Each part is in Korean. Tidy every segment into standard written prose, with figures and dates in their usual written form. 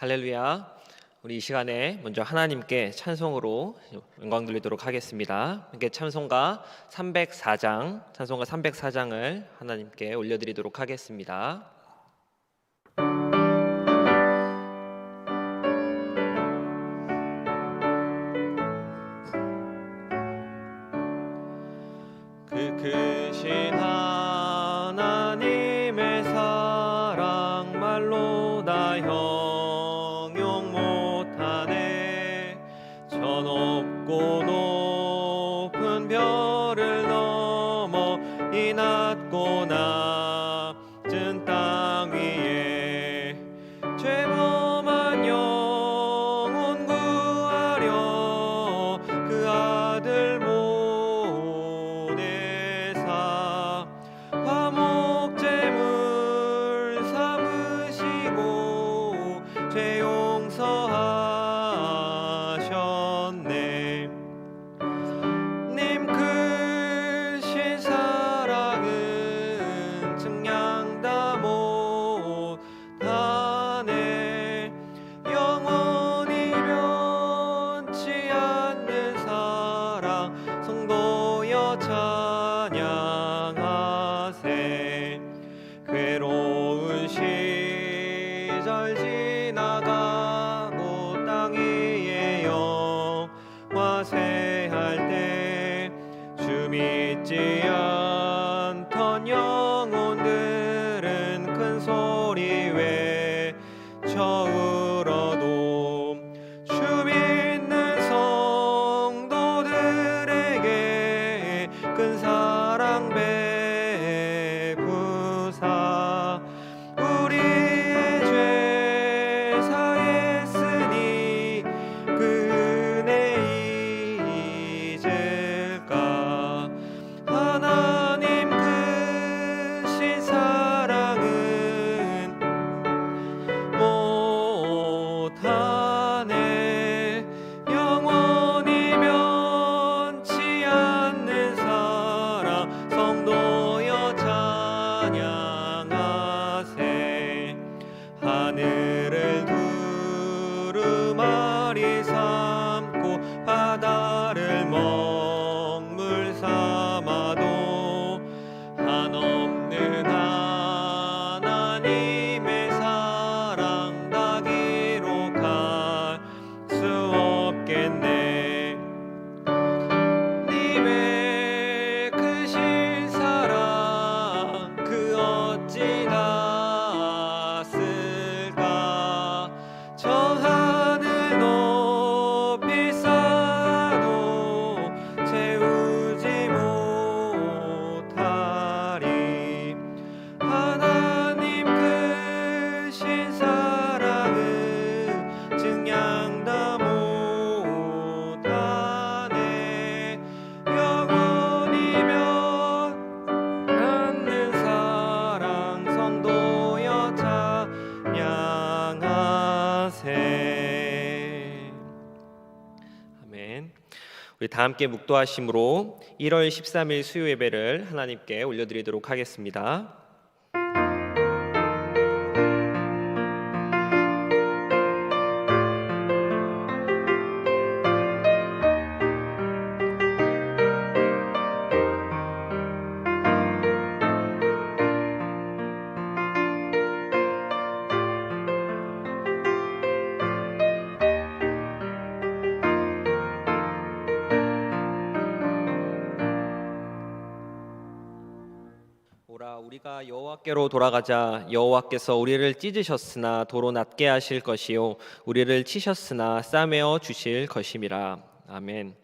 할렐루야. 우리 이 시간에 먼저 하나님께 찬송으로 영광 돌리도록 하겠습니다. 함께 찬송가 304장을 하나님께 올려드리도록 하겠습니다. 그 크신 하나님의 사랑 말로 다 형용 못하네. 저 높고 높은 별을 넘어 이 낮고 낮은 땅 위에 죄범한 영혼 구하려 그 아들 보내사 화목제물 삼으시고 죄 용서하셨네. 님 크신 사랑은 증량 다 못하네. 영원히 변치 않는 사랑 성도여 찬양하세. 괴로운 시절 지나가고 땅 위에 영화세할 때 주 믿지 않던 영혼들은 큰 소리 외쳐 울어도 주 믿는 성도들에게 큰 사랑 베푸사 우리의 죄 사했으니 그 은혜 잊을까. 하나님 크신 사랑은 못하네. 영원히 변치 않는 사랑 성도여 찬양하세. 하늘을 두루마리 삼고 바다를 먹물 삼아도 한없는 하나님의 사랑 다 기록할 수 없겠네. 님의 크신 사랑 그 어찌 닿았을까. 저 하늘 높이 쌓아도 채우지 못하리. 하나님 크신 사랑은 증량 다 못하네. 영원히 변 않는 사랑 성도여 찬양하세. 아멘. 우리 다 함께 묵도하심으로 1월 13일 수요 예배를 하나님께 올려드리도록 하겠습니다. 오라 우리가 여호와께로 돌아가자. 여호와께서 우리를 찢으셨으나 도로 낫게 하실 것이요 우리를 치셨으나 싸매어 주실 것임이라. 아멘.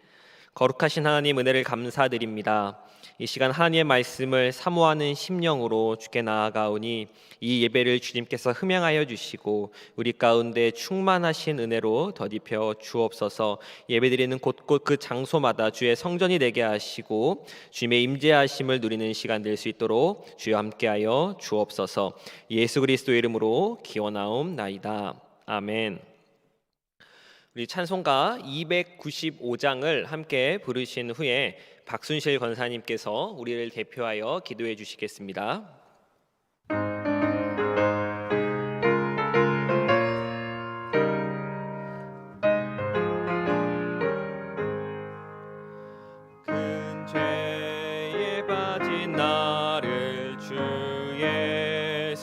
거룩하신 하나님 은혜를 감사드립니다. 이 시간 하나님의 말씀을 사모하는 심령으로 주께 나아가오니 이 예배를 주님께서 흠양하여 주시고 우리 가운데 충만하신 은혜로 덧입혀 주옵소서. 예배드리는 곳곳 그 장소마다 주의 성전이 되게 하시고 주님의 임재하심을 누리는 시간 될 수 있도록 주여 함께하여 주옵소서. 예수 그리스도의 이름으로 기원하옵나이다. 아멘. 우리 찬송가 295장을 함께 부르신 후에 박순실 권사님께서 우리를 대표하여 기도해 주시겠습니다.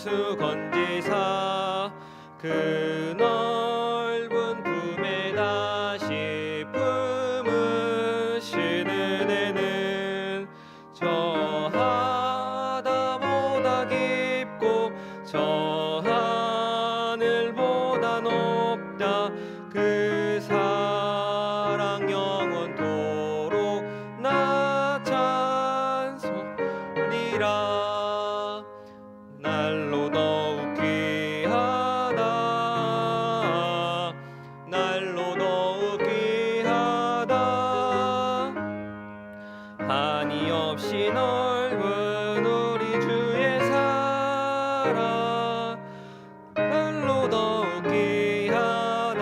수 건지사 그 넓은 품에 다시 품으시는 애는 저 하다보다 깊고 저 하늘보다 높다 그 사랑 영원토록 나 찬송하리라. 날로 더욱 귀하다 날로 더욱 귀하다 한이 없이 넓은 우리 주의 사랑 날로 더욱 귀하다.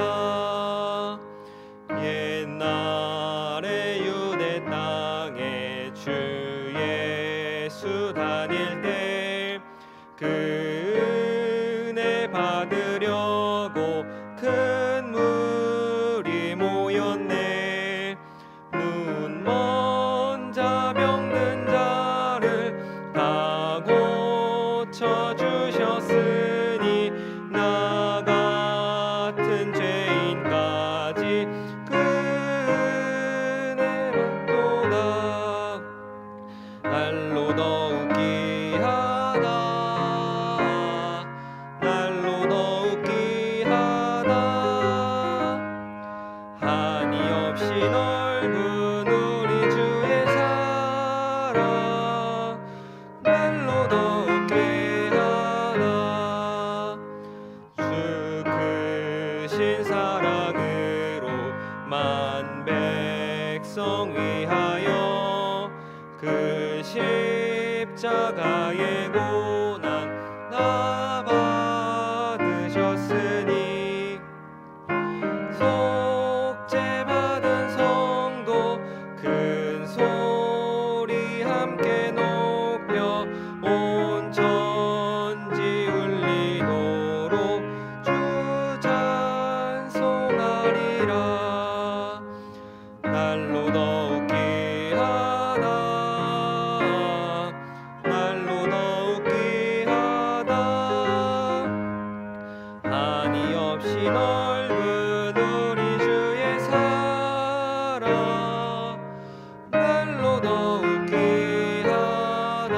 옛날에 유대 땅에 주 예수 다닐 때 그 은혜 받으려고 큰 무리 모였네. 눈먼 자 병든 자를 다 고쳐주셨으니 나 같은 죄인까지 그 은혜 받도다. 날로 더욱 귀하다 날로 더욱 귀하다 한이 없이 넓은 우리 주의 사랑 날로 더욱 귀하다. 주 크신 사랑으로 만 백성 위하여 그 십자가의 고난 다 받으셨으니 속죄받은 성도 큰 소리 함께 높여 온 천지 울리도록 주 찬송하리라. 날로 더욱 귀하다 날로 더욱 귀하다 한이 없이 넓은 우리 주의 사랑 날로 더욱 귀하다.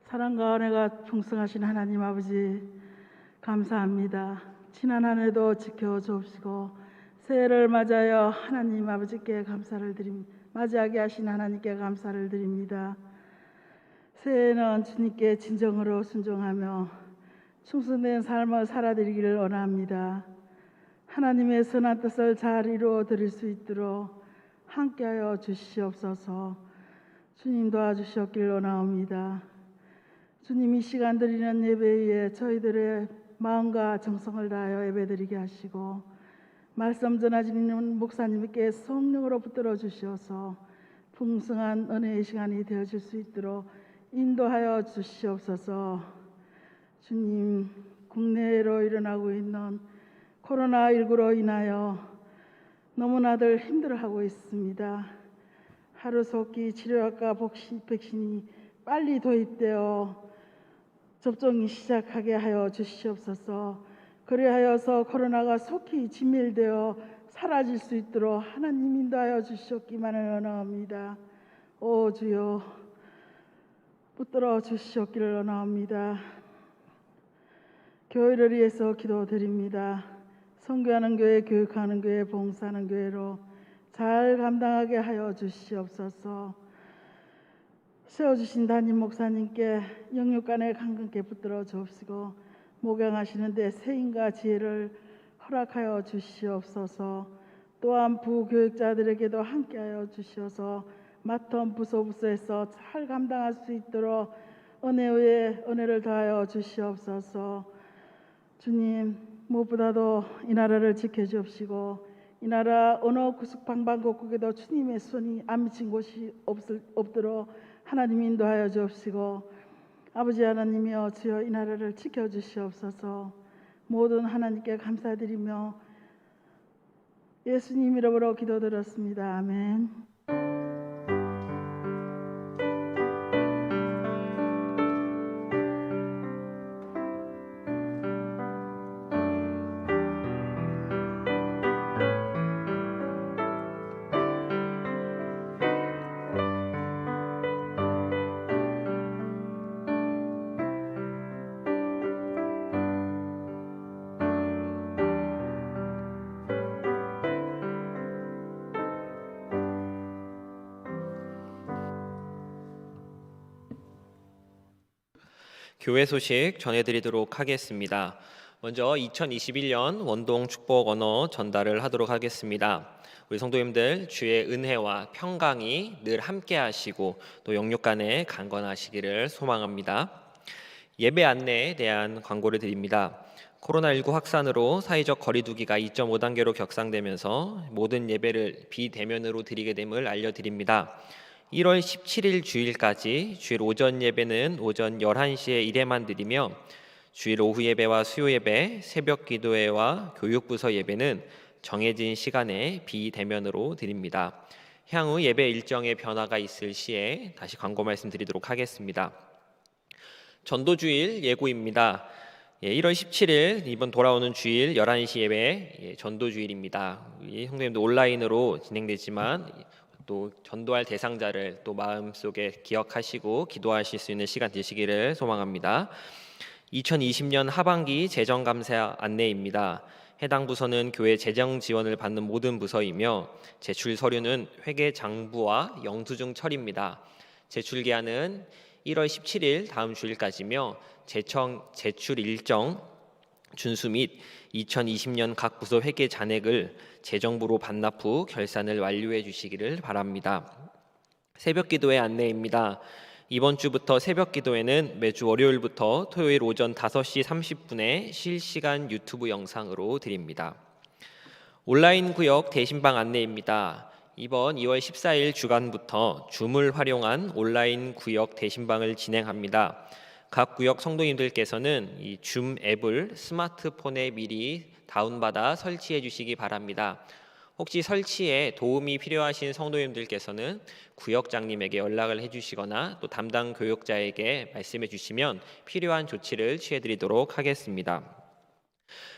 사랑과 은혜가 풍성하신 하나님 아버지 감사합니다. 지난 한 해도 지켜주옵시고 새해를 맞아여 하나님 아버지께 감사를 드립니다. 맞이하게 하신 하나님께 감사를 드립니다. 새해에는 주님께 진정으로 순종하며 충성된 삶을 살아드리기를 원합니다. 하나님의 선한 뜻을 잘 이루어 드릴 수 있도록 함께하여 주시옵소서. 주님 도와주시옵기를 원하옵니다. 주님 이 시간 드리는 예배에 저희들의 마음과 정성을 다하여 예배드리게 하시고 말씀 전하시는 목사님께 성령으로 붙들어 주시어서 풍성한 은혜의 시간이 되어질 수 있도록 인도하여 주시옵소서. 주님 국내로 일어나고 있는 코로나19로 인하여 너무나들 힘들어하고 있습니다. 하루속히 치료약과 백신이 빨리 도입되어 접종이 시작하게 하여 주시옵소서. 그리하여서 코로나가 속히 진멸되어 사라질 수 있도록 하나님 인도하여 주시옵기만을 원하옵니다. 오 주여 붙들어 주시옵기를 원하옵니다. 교회를 위해서 기도드립니다. 선교하는 교회, 교육하는 교회, 봉사하는 교회로 잘 감당하게 하여 주시옵소서. 세워주신 담임 목사님께 영육간에 강건케 붙들어 주옵시고 목양하시는데 세인과 지혜를 허락하여 주시옵소서. 또한 부교육자들에게도 함께하여 주시어서 맡은 부서에서 잘 감당할 수 있도록 은혜 위에 은혜를 더하여 주시옵소서. 주님 무엇보다도 이 나라를 지켜주옵시고 이 나라 어느 구석 방방곡곡에도 주님의 손이 안 미친 곳이 없도록 하나님 인도하여 주옵시고 아버지 하나님이여 주여 이 나라를 지켜주시옵소서. 모든 하나님께 감사드리며 예수님 이름으로 기도드렸습니다. 아멘. 교회 소식 전해드리도록 하겠습니다. 먼저 2021년 원동 축복 언어 전달을 하도록 하겠습니다. 우리 성도님들 주의 은혜와 평강이 늘 함께 하시고 또 영육 간에 강건하시기를 소망합니다. 예배 안내에 대한 광고를 드립니다. 코로나19 확산으로 사회적 거리두기가 2.5단계로 격상되면서 모든 예배를 비대면으로 드리게 됨을 알려드립니다. 1월 17일 주일까지 주일 오전 예배는 오전 11시에 1회만 드리며 주일 오후 예배와 수요 예배, 새벽 기도회와 교육부서 예배는 정해진 시간에 비대면으로 드립니다. 향후 예배 일정에 변화가 있을 시에 다시 광고 말씀드리도록 하겠습니다. 전도주일 예고입니다. 1월 17일 이번 돌아오는 주일 11시 예배 전도주일입니다. 우리 성도님들 온라인으로 진행되지만 또 전도할 대상자를 또 마음속에 기억하시고 기도하실 수 있는 시간 되시기를 소망합니다. 2020년 하반기 재정감사 안내입니다. 해당 부서는 교회 재정 지원을 받는 모든 부서이며 제출 서류는 회계장부와 영수증 처리입니다. 제출 기한은 1월 17일 다음 주일까지며 제출 일정 준수 및 2020년 각 부서 회계 잔액을 재정부로 반납 후 결산을 완료해 주시기를 바랍니다. 새벽 기도회 안내입니다. 이번 주부터 새벽 기도회는 매주 월요일부터 토요일 오전 5시 30분에 실시간 유튜브 영상으로 드립니다. 온라인 구역 대신방 안내입니다. 이번 2월 14일 주간부터 줌을 활용한 온라인 구역 대신방을 진행합니다. 각 구역 성도님들께서는 이 줌 앱을 스마트폰에 미리 다운받아 설치해 주시기 바랍니다. 혹시 설치에 도움이 필요하신 성도님들께서는 구역장님에게 연락을 해주시거나 또 담당 교육자에게 말씀해 주시면 필요한 조치를 취해드리도록 하겠습니다.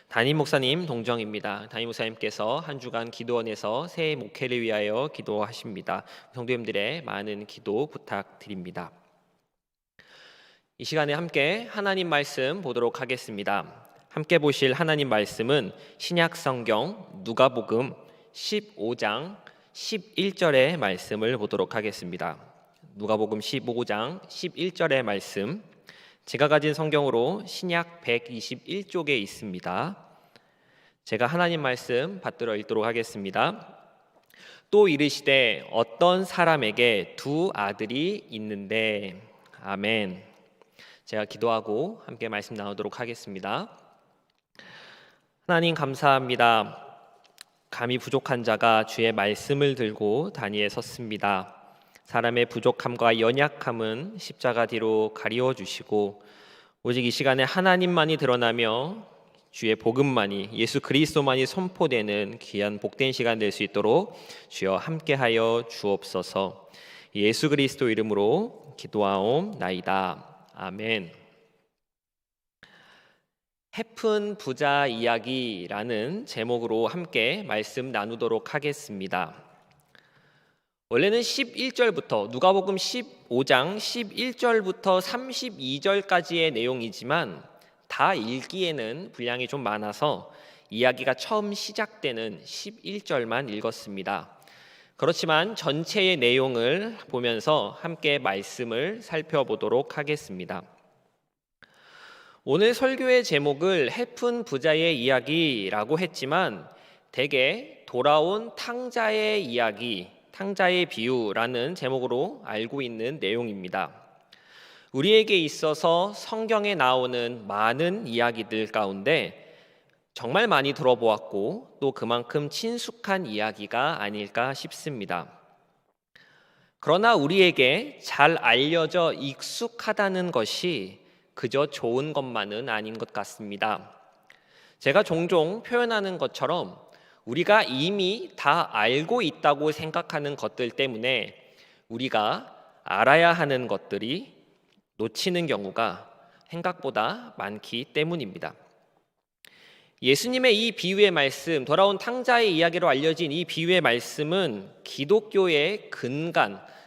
담임 목사님 동정입니다. 담임 목사님께서 한 주간 기도원에서 새해 목회를 위하여 기도하십니다. 성도님들의 많은 기도 부탁드립니다. 이 시간에 함께 하나님 말씀 보도록 하겠습니다. 함께 보실 하나님 말씀은 신약 성경 누가복음 15장 11절의 말씀을 보도록 하겠습니다. 누가복음 15장 11절의 말씀, 제가 가진 성경으로 신약 121쪽에 있습니다. 제가 하나님 말씀 받들어 읽도록 하겠습니다. 또 이르시되 어떤 사람에게 두 아들이 있는데. 아멘. 제가 기도하고 함께 말씀 나누도록 하겠습니다. 하나님 감사합니다. 감히 부족한 자가 주의 말씀을 들고 단위에 섰습니다. 사람의 부족함과 연약함은 십자가 뒤로 가리워 주시고 오직 이 시간에 하나님만이 드러나며 주의 복음만이, 예수 그리스도만이 선포되는 귀한 복된 시간 될 수 있도록 주여 함께하여 주옵소서. 예수 그리스도 이름으로 기도하옵나이다. 아멘. 해픈 부자 이야기라는 제목으로 함께 말씀 나누도록 하겠습니다. 원래는 11절부터 누가복음 15장 11절부터 32절까지의 내용이지만 다 읽기에는 분량이 좀 많아서 이야기가 처음 시작되는 11절만 읽었습니다. 그렇지만 전체의 내용을 보면서 함께 말씀을 살펴보도록 하겠습니다. 오늘 설교의 제목을 해픈 부자의 이야기라고 했지만 대개 돌아온 탕자의 이야기, 탕자의 비유라는 제목으로 알고 있는 내용입니다. 우리에게 있어서 성경에 나오는 많은 이야기들 가운데 정말 많이 들어보았고 또 그만큼 친숙한 이야기가 아닐까 싶습니다. 그러나 우리에게 잘 알려져 익숙하다는 것이 그저 좋은 것만은 아닌 것 같습니다. 제가 종종 표현하는 것처럼 우리가 이미 다 알고 있다고 생각하는 것들 때문에 우리가 알아야 하는 것들이 놓치는 경우가 생각보다 많기 때문입니다. 예수님의 이 비유의 말씀, 돌아온 탕자의 이야기로 알려진 이 비유의 말씀은 기독교의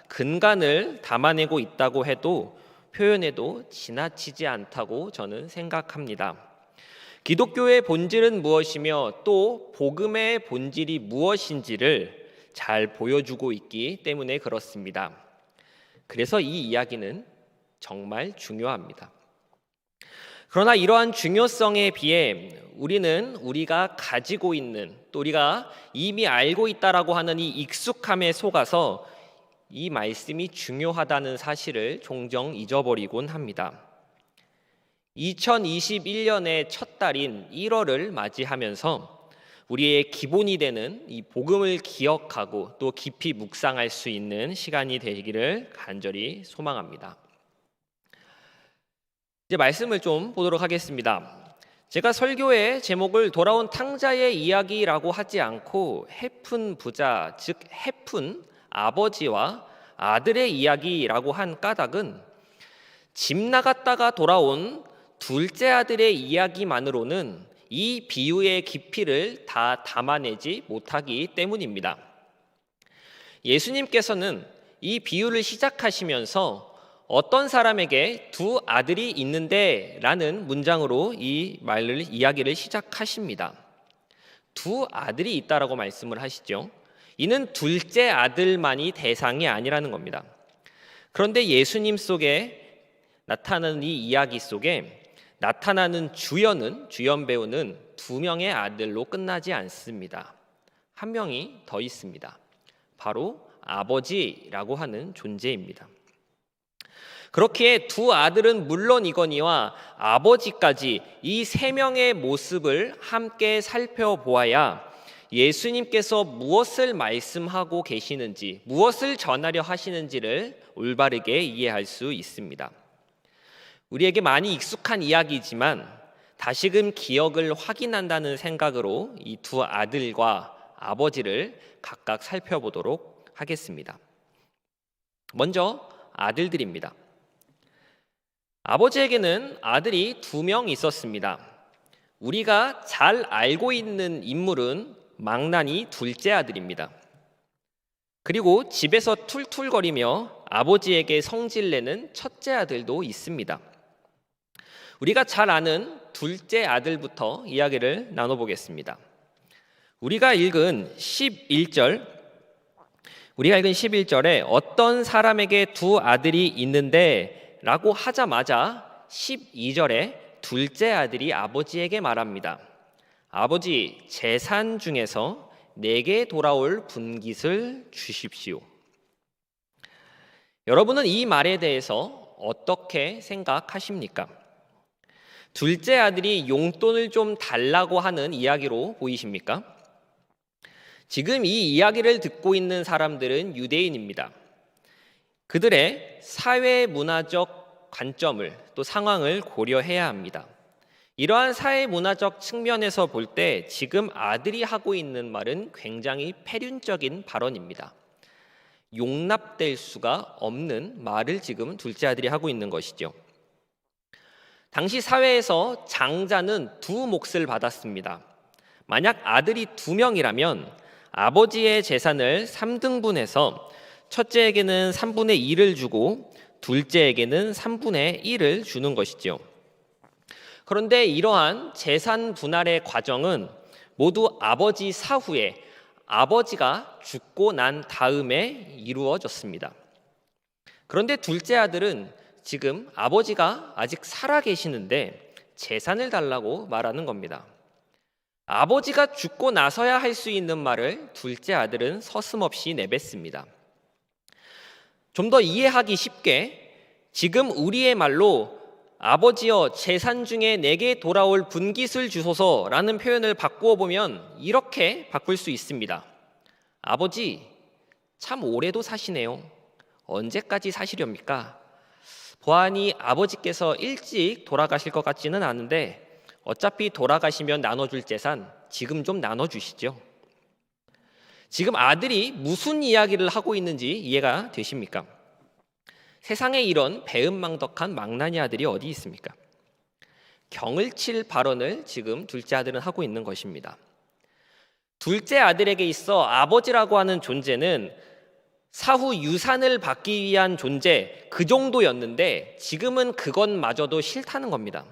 근간을 담아내고 있다고 해도 표현해도 지나치지 않다고 저는 생각합니다. 기독교의 본질은 무엇이며 또 복음의 본질이 무엇인지를 잘 보여주고 있기 때문에 그렇습니다. 그래서 이 이야기는 정말 중요합니다. 그러나 이러한 중요성에 비해 우리는 우리가 가지고 있는 또 우리가 이미 알고 있다라고 하는 이 익숙함에 속아서 이 말씀이 중요하다는 사실을 종종 잊어버리곤 합니다. 2021년의 첫 달인 1월을 맞이하면서 우리의 기본이 되는 이 복음을 기억하고 또 깊이 묵상할 수 있는 시간이 되기를 간절히 소망합니다. 이제 말씀을 좀 보도록 하겠습니다. 제가 설교의 제목을 돌아온 탕자의 이야기라고 하지 않고 해픈 부자, 즉 해픈 아버지와 아들의 이야기라고 한 까닭은 집 나갔다가 돌아온 둘째 아들의 이야기만으로는 이 비유의 깊이를 다 담아내지 못하기 때문입니다. 예수님께서는 이 비유를 시작하시면서 어떤 사람에게 두 아들이 있는데 라는 문장으로 이야기를 시작하십니다. 두 아들이 있다라고 말씀을 하시죠. 이는 둘째 아들만이 대상이 아니라는 겁니다. 그런데 예수님 속에 나타나는 이 이야기 속에 나타나는 주연 배우는 두 명의 아들로 끝나지 않습니다. 한 명이 더 있습니다. 바로 아버지라고 하는 존재입니다. 그렇기에 두 아들은 물론이거니와 아버지까지 이 세 명의 모습을 함께 살펴보아야 예수님께서 무엇을 말씀하고 계시는지, 무엇을 전하려 하시는지를 올바르게 이해할 수 있습니다. 우리에게 많이 익숙한 이야기지만 다시금 기억을 확인한다는 생각으로 이 두 아들과 아버지를 각각 살펴보도록 하겠습니다. 먼저 아들들입니다. 아버지에게는 아들이 2명 있었습니다. 우리가 잘 알고 있는 인물은 망나니 둘째 아들입니다. 그리고 집에서 툴툴거리며 아버지에게 성질내는 첫째 아들도 있습니다. 우리가 잘 아는 둘째 아들부터 이야기를 나눠보겠습니다. 우리가 읽은 11절에 어떤 사람에게 두 아들이 있는데 라고 하자마자 12절에 둘째 아들이 아버지에게 말합니다. 아버지, 재산 중에서 내게 돌아올 분깃을 주십시오. 여러분은 이 말에 대해서 어떻게 생각하십니까? 둘째 아들이 용돈을 좀 달라고 하는 이야기로 보이십니까? 지금 이 이야기를 듣고 있는 사람들은 유대인입니다. 그들의 사회 문화적 관점을 또 상황을 고려해야 합니다. 이러한 사회 문화적 측면에서 볼 때 지금 아들이 하고 있는 말은 굉장히 패륜적인 발언입니다. 용납될 수가 없는 말을 지금 둘째 아들이 하고 있는 것이죠. 당시 사회에서 장자는 2 몫을 받았습니다. 만약 아들이 2명이라면 아버지의 재산을 3등분해서 첫째에게는 3분의 2를 주고 둘째에게는 3분의 1을 주는 것이죠. 그런데 이러한 재산 분할의 과정은 모두 아버지 사후에 아버지가 죽고 난 다음에 이루어졌습니다. 그런데 둘째 아들은 지금 아버지가 아직 살아 계시는데 재산을 달라고 말하는 겁니다. 아버지가 죽고 나서야 할 수 있는 말을 둘째 아들은 서슴없이 내뱉습니다. 좀 더 이해하기 쉽게 지금 우리의 말로 아버지여 재산 중에 내게 돌아올 분깃을 주소서라는 표현을 바꾸어 보면 이렇게 바꿀 수 있습니다. 아버지, 참 오래도 사시네요. 언제까지 사시렵니까? 보아하니 아버지께서 일찍 돌아가실 것 같지는 않은데 어차피 돌아가시면 나눠줄 재산 지금 좀 나눠주시죠. 지금 아들이 무슨 이야기를 하고 있는지 이해가 되십니까? 세상에 이런 배은망덕한 망나니 아들이 어디 있습니까? 경을 칠 발언을 지금 둘째 아들은 하고 있는 것입니다. 둘째 아들에게 있어 아버지라고 하는 존재는 사후 유산을 받기 위한 존재, 그 정도였는데 지금은 그것마저도 싫다는 겁니다.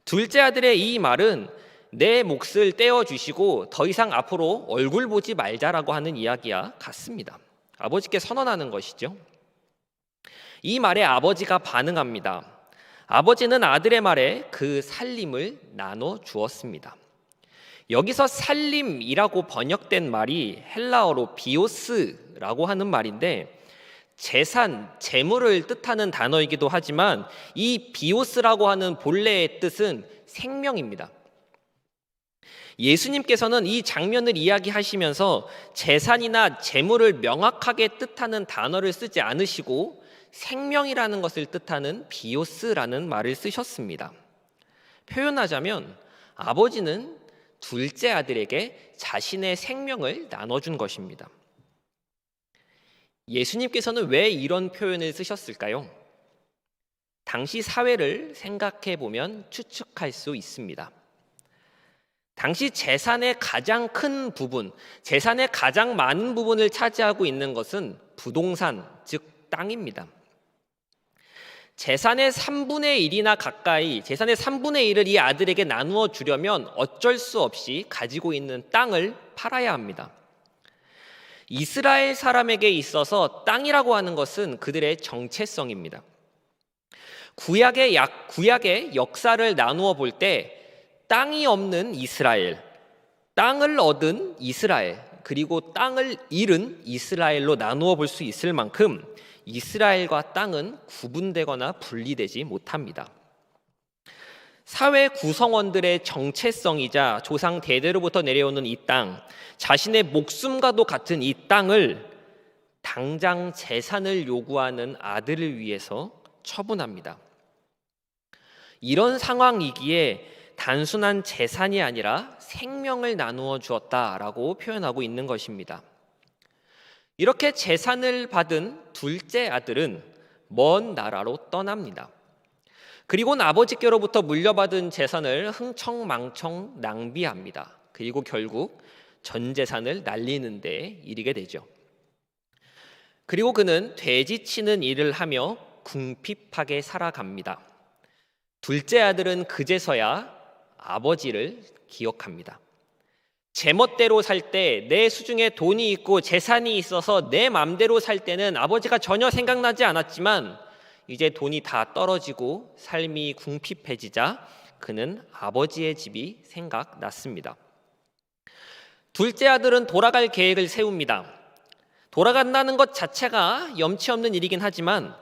둘째 아들의 이 말은 내 몫을 떼어주시고 더 이상 앞으로 얼굴 보지 말자라고 하는 이야기와 같습니다. 아버지께 선언하는 것이죠. 이 말에 아버지가 반응합니다. 아버지는 아들의 말에 그 살림을 나눠 주었습니다. 여기서 살림이라고 번역된 말이 헬라어로 비오스라고 하는 말인데 재산, 재물을 뜻하는 단어이기도 하지만 이 비오스라고 하는 본래의 뜻은 생명입니다. 예수님께서는 이 장면을 이야기하시면서 재산이나 재물을 명확하게 뜻하는 단어를 쓰지 않으시고 생명이라는 것을 뜻하는 비오스라는 말을 쓰셨습니다. 표현하자면 아버지는 둘째 아들에게 자신의 생명을 나눠준 것입니다. 예수님께서는 왜 이런 표현을 쓰셨을까요? 당시 사회를 생각해 보면 추측할 수 있습니다. 당시 재산의 가장 큰 부분, 재산의 가장 많은 부분을 차지하고 있는 것은 부동산, 즉 땅입니다. 재산의 3분의 1이나 가까이, 재산의 3분의 1을 이 아들에게 나누어 주려면 어쩔 수 없이 가지고 있는 땅을 팔아야 합니다. 이스라엘 사람에게 있어서 땅이라고 하는 것은 그들의 정체성입니다. 구약의 역사를 나누어 볼 때 땅이 없는 이스라엘, 땅을 얻은 이스라엘, 그리고 땅을 잃은 이스라엘로 나누어 볼 수 있을 만큼 이스라엘과 땅은 구분되거나 분리되지 못합니다. 사회 구성원들의 정체성이자 조상 대대로부터 내려오는 이 땅, 자신의 목숨과도 같은 이 땅을 당장 재산을 요구하는 아들을 위해서 처분합니다. 이런 상황이기에 단순한 재산이 아니라 생명을 나누어 주었다라고 표현하고 있는 것입니다. 이렇게 재산을 받은 둘째 아들은 먼 나라로 떠납니다. 그리고는 아버지께로부터 물려받은 재산을 흥청망청 낭비합니다. 그리고 결국 전 재산을 날리는 데 이르게 되죠. 그리고 그는 돼지 치는 일을 하며 궁핍하게 살아갑니다. 둘째 아들은 그제서야 아버지를 기억합니다. 제멋대로 살 때, 내 수중에 돈이 있고 재산이 있어서 내 맘대로 살 때는 아버지가 전혀 생각나지 않았지만 이제 돈이 다 떨어지고 삶이 궁핍해지자 그는 아버지의 집이 생각났습니다. 둘째 아들은 돌아갈 계획을 세웁니다. 돌아간다는 것 자체가 염치 없는 일이긴 하지만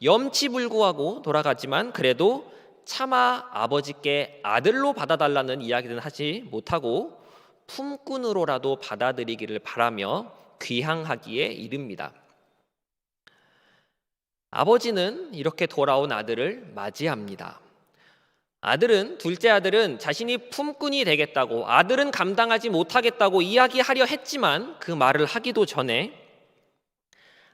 염치불구하고 돌아가지만 그래도 차마 아버지께 아들로 받아달라는 이야기는 하지 못하고 품꾼으로라도 받아들이기를 바라며 귀향하기에 이릅니다. 아버지는 이렇게 돌아온 아들을 맞이합니다. 둘째 아들은 자신이 품꾼이 되겠다고, 아들은 감당하지 못하겠다고 이야기하려 했지만 그 말을 하기도 전에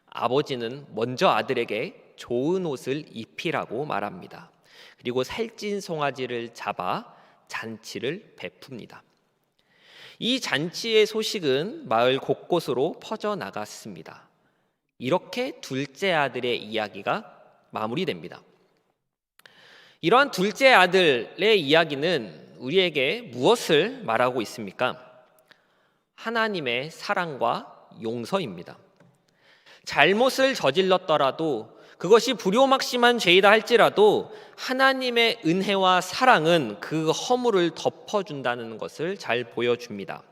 아버지는 먼저 아들에게 좋은 옷을 입히라고 말합니다. 그리고 살찐 송아지를 잡아 잔치를 베풉니다. 이 잔치의 소식은 마을 곳곳으로 퍼져나갔습니다. 이렇게 둘째 아들의 이야기가 마무리됩니다. 이러한 둘째 아들의 이야기는 우리에게 무엇을 말하고 있습니까? 하나님의 사랑과 용서입니다. 잘못을 저질렀더라도 그것이 불효막심한 죄이다 할지라도 하나님의 은혜와 사랑은 그 허물을 덮어준다는 것을 잘 보여줍니다.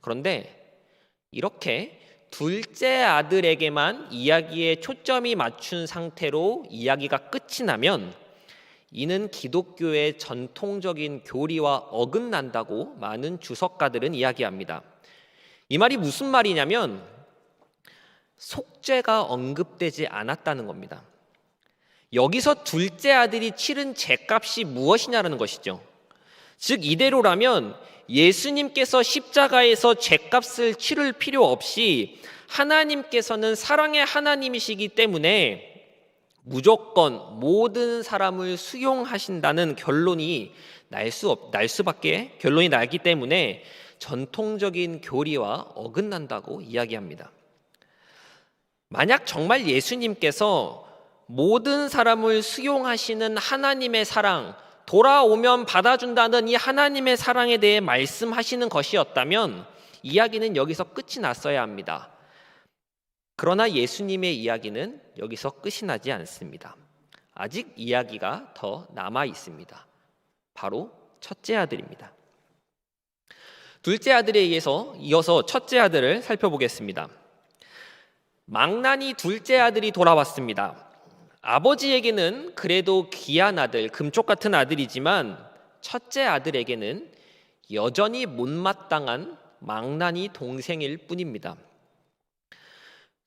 그런데 이렇게 둘째 아들에게만 이야기에 초점이 맞춘 상태로 이야기가 끝이 나면 이는 기독교의 전통적인 교리와 어긋난다고 많은 주석가들은 이야기합니다. 이 말이 무슨 말이냐면 속죄가 언급되지 않았다는 겁니다. 여기서 둘째 아들이 치른 죄값이 무엇이냐라는 것이죠. 즉 이대로라면 예수님께서 십자가에서 죄값을 치를 필요 없이 하나님께서는 사랑의 하나님이시기 때문에 무조건 모든 사람을 수용하신다는 결론이 날 수밖에 결론이 나기 때문에 전통적인 교리와 어긋난다고 이야기합니다. 만약 정말 예수님께서 모든 사람을 수용하시는 하나님의 사랑, 돌아오면 받아준다는 이 하나님의 사랑에 대해 말씀하시는 것이었다면 이야기는 여기서 끝이 났어야 합니다. 그러나 예수님의 이야기는 여기서 끝이 나지 않습니다. 아직 이야기가 더 남아 있습니다. 바로 첫째 아들입니다. 둘째 아들에 이어서 첫째 아들을 살펴보겠습니다. 망나니 둘째 아들이 돌아왔습니다. 아버지에게는 그래도 귀한 아들, 금쪽 같은 아들이지만 첫째 아들에게는 여전히 못마땅한 망나니 동생일 뿐입니다.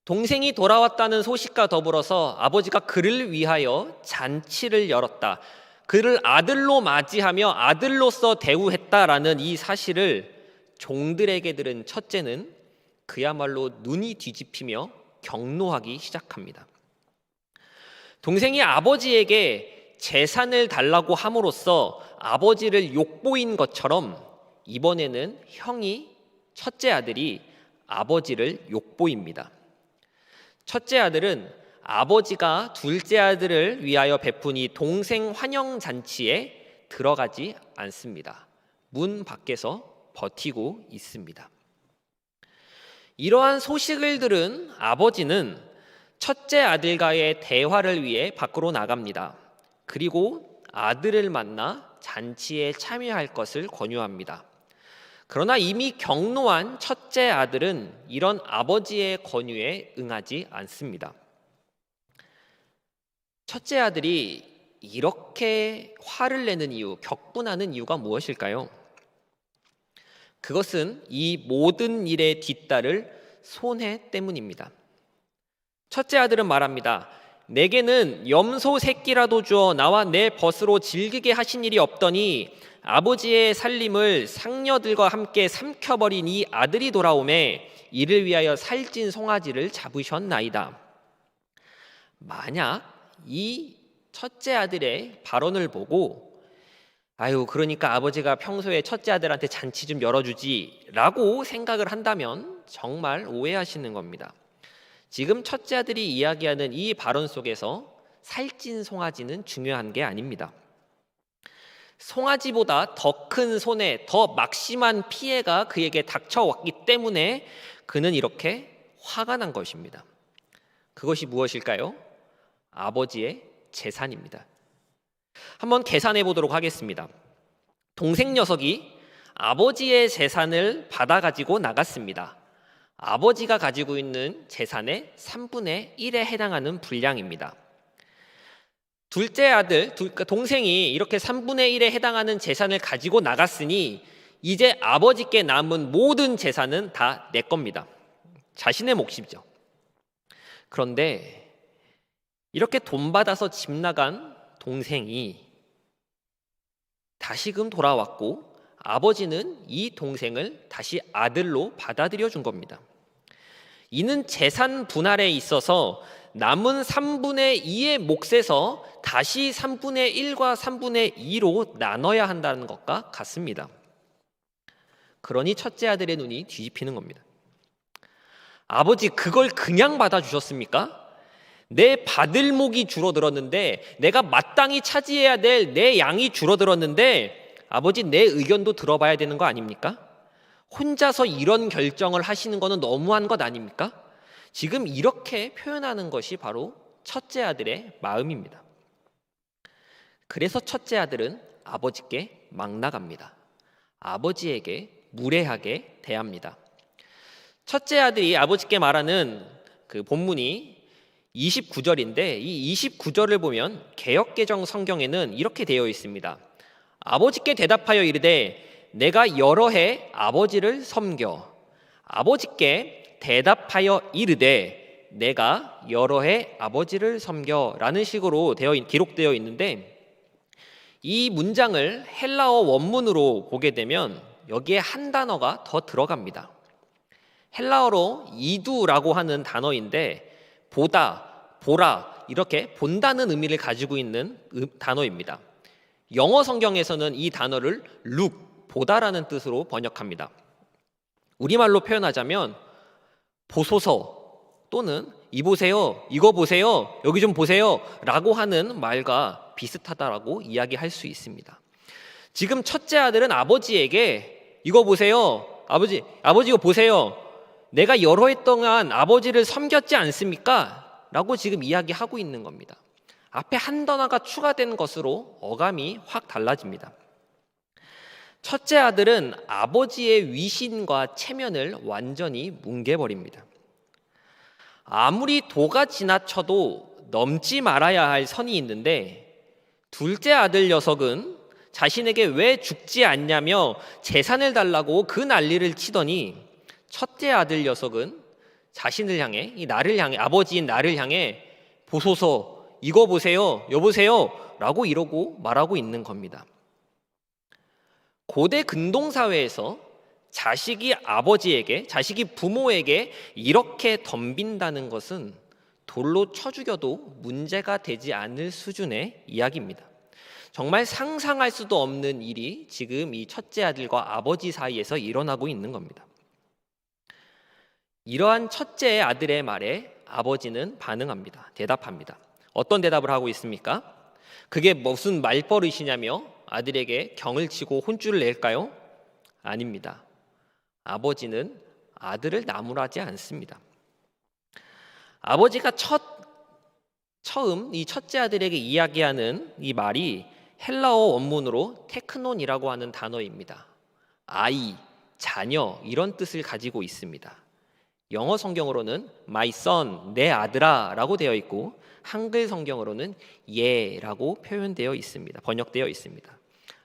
동생이 돌아왔다는 소식과 더불어서 아버지가 그를 위하여 잔치를 열었다. 그를 아들로 맞이하며 아들로서 대우했다라는 이 사실을 종들에게 들은 첫째는 그야말로 눈이 뒤집히며 경노하기 시작합니다. 동생이 아버지에게 재산을 달라고 함으로써 아버지를 욕보인 것처럼 이번에는 첫째 아들이 아버지를 욕보입니다. 첫째 아들은 아버지가 둘째 아들을 위하여 베푼 이 동생 환영 잔치에 들어가지 않습니다. 문 밖에서 버티고 있습니다. 이러한 소식을 들은 아버지는 첫째 아들과의 대화를 위해 밖으로 나갑니다. 그리고 아들을 만나 잔치에 참여할 것을 권유합니다. 그러나 이미 경노한 첫째 아들은 이런 아버지의 권유에 응하지 않습니다. 첫째 아들이 이렇게 화를 내는 이유, 격분하는 이유가 무엇일까요? 그것은 이 모든 일에 뒤따를 손해 때문입니다. 첫째 아들은 말합니다. 내게는 염소 새끼라도 주어 나와 내 벗으로 즐기게 하신 일이 없더니 아버지의 살림을 상녀들과 함께 삼켜버린 이 아들이 돌아오매 이를 위하여 살찐 송아지를 잡으셨나이다. 만약 이 첫째 아들의 발언을 보고 그러니까 아버지가 평소에 첫째 아들한테 잔치 좀 열어주지 라고 생각을 한다면 정말 오해하시는 겁니다. 지금 첫째 아들이 이야기하는 이 발언 속에서 살찐 송아지는 중요한 게 아닙니다. 송아지보다 더 큰 손해, 더 막심한 피해가 그에게 닥쳐왔기 때문에 그는 이렇게 화가 난 것입니다. 그것이 무엇일까요? 아버지의 재산입니다. 한번 계산해 보도록 하겠습니다. 동생 녀석이 아버지의 재산을 받아가지고 나갔습니다. 아버지가 가지고 있는 재산의 3분의 1에 해당하는 분량입니다. 둘째 아들, 동생이 이렇게 3분의 1에 해당하는 재산을 가지고 나갔으니 이제 아버지께 남은 모든 재산은 다 내 겁니다. 자신의 몫이죠. 그런데 이렇게 돈 받아서 집 나간 동생이 다시금 돌아왔고 아버지는 이 동생을 다시 아들로 받아들여 준 겁니다. 이는 재산 분할에 있어서 남은 3분의 2의 몫에서 다시 3분의 1과 3분의 2로 나눠야 한다는 것과 같습니다. 그러니 첫째 아들의 눈이 뒤집히는 겁니다. 아버지, 그걸 그냥 받아주셨습니까? 내 받을 몫이 줄어들었는데, 내가 마땅히 차지해야 될 내 양이 줄어들었는데 아버지, 내 의견도 들어봐야 되는 거 아닙니까? 혼자서 이런 결정을 하시는 거는 너무한 것 아닙니까? 지금 이렇게 표현하는 것이 바로 첫째 아들의 마음입니다. 그래서 첫째 아들은 아버지께 막 나갑니다. 아버지에게 무례하게 대합니다. 첫째 아들이 아버지께 말하는 그 본문이 29절인데 이 29절을 보면 개역개정 성경에는 이렇게 되어 있습니다. 아버지께 대답하여 이르되 내가 여러 해 아버지를 섬겨 아버지께 대답하여 이르되 내가 여러 해 아버지를 섬겨라는 식으로 기록되어 있는데, 이 문장을 헬라어 원문으로 보게 되면 여기에 한 단어가 더 들어갑니다. 헬라어로 이두라고 하는 단어인데, 보다, 보라, 이렇게 본다는 의미를 가지고 있는 단어입니다. 영어 성경에서는 이 단어를 look, 보다라는 뜻으로 번역합니다. 우리말로 표현하자면 보소서 또는 이 보세요, 이거 보세요, 여기 좀 보세요 라고 하는 말과 비슷하다라고 이야기할 수 있습니다. 지금 첫째 아들은 아버지에게 이거 보세요, 아버지 이거 보세요, 내가 여러 해 동안 아버지를 섬겼지 않습니까? 라고 지금 이야기하고 있는 겁니다. 앞에 한 단어가 추가된 것으로 어감이 확 달라집니다. 첫째 아들은 아버지의 위신과 체면을 완전히 뭉개버립니다. 아무리 도가 지나쳐도 넘지 말아야 할 선이 있는데, 둘째 아들 녀석은 자신에게 왜 죽지 않냐며 재산을 달라고 그 난리를 치더니, 첫째 아들 녀석은 자신을 향해, 아버지인 나를 향해 보소서, 이거 보세요, 여보세요 라고 이러고 말하고 있는 겁니다. 고대 근동사회에서 자식이 부모에게 이렇게 덤빈다는 것은 돌로 쳐 죽여도 문제가 되지 않을 수준의 이야기입니다. 정말 상상할 수도 없는 일이 지금 이 첫째 아들과 아버지 사이에서 일어나고 있는 겁니다. 이러한 첫째 아들의 말에 아버지는 반응합니다. 대답합니다. 어떤 대답을 하고 있습니까? 그게 무슨 말버릇이냐며 아들에게 경을 치고 혼쭐을 낼까요? 아닙니다. 아버지는 아들을 나무라지 않습니다. 아버지가 처음 이 첫째 아들에게 이야기하는 이 말이 헬라어 원문으로 테크논이라고 하는 단어입니다. 아이, 자녀 이런 뜻을 가지고 있습니다. 영어 성경으로는 my son, 내 아들아 라고 되어 있고, 한글 성경으로는 예라고 표현되어 있습니다. 번역되어 있습니다.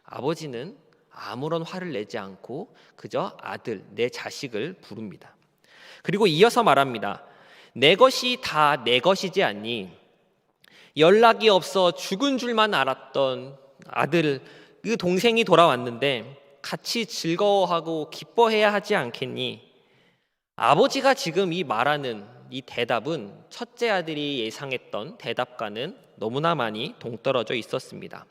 아버지는 아무런 화를 내지 않고 그저 아들, 내 자식을 부릅니다. 그리고 이어서 말합니다. 내 것이 다 내 것이지 않니? 연락이 없어 죽은 줄만 알았던 아들, 그 동생이 돌아왔는데 같이 즐거워하고 기뻐해야 하지 않겠니? 아버지가 지금 이 말하는 이 대답은 첫째 아들이 예상했던 대답과는 너무나 많이 동떨어져 있었습니다.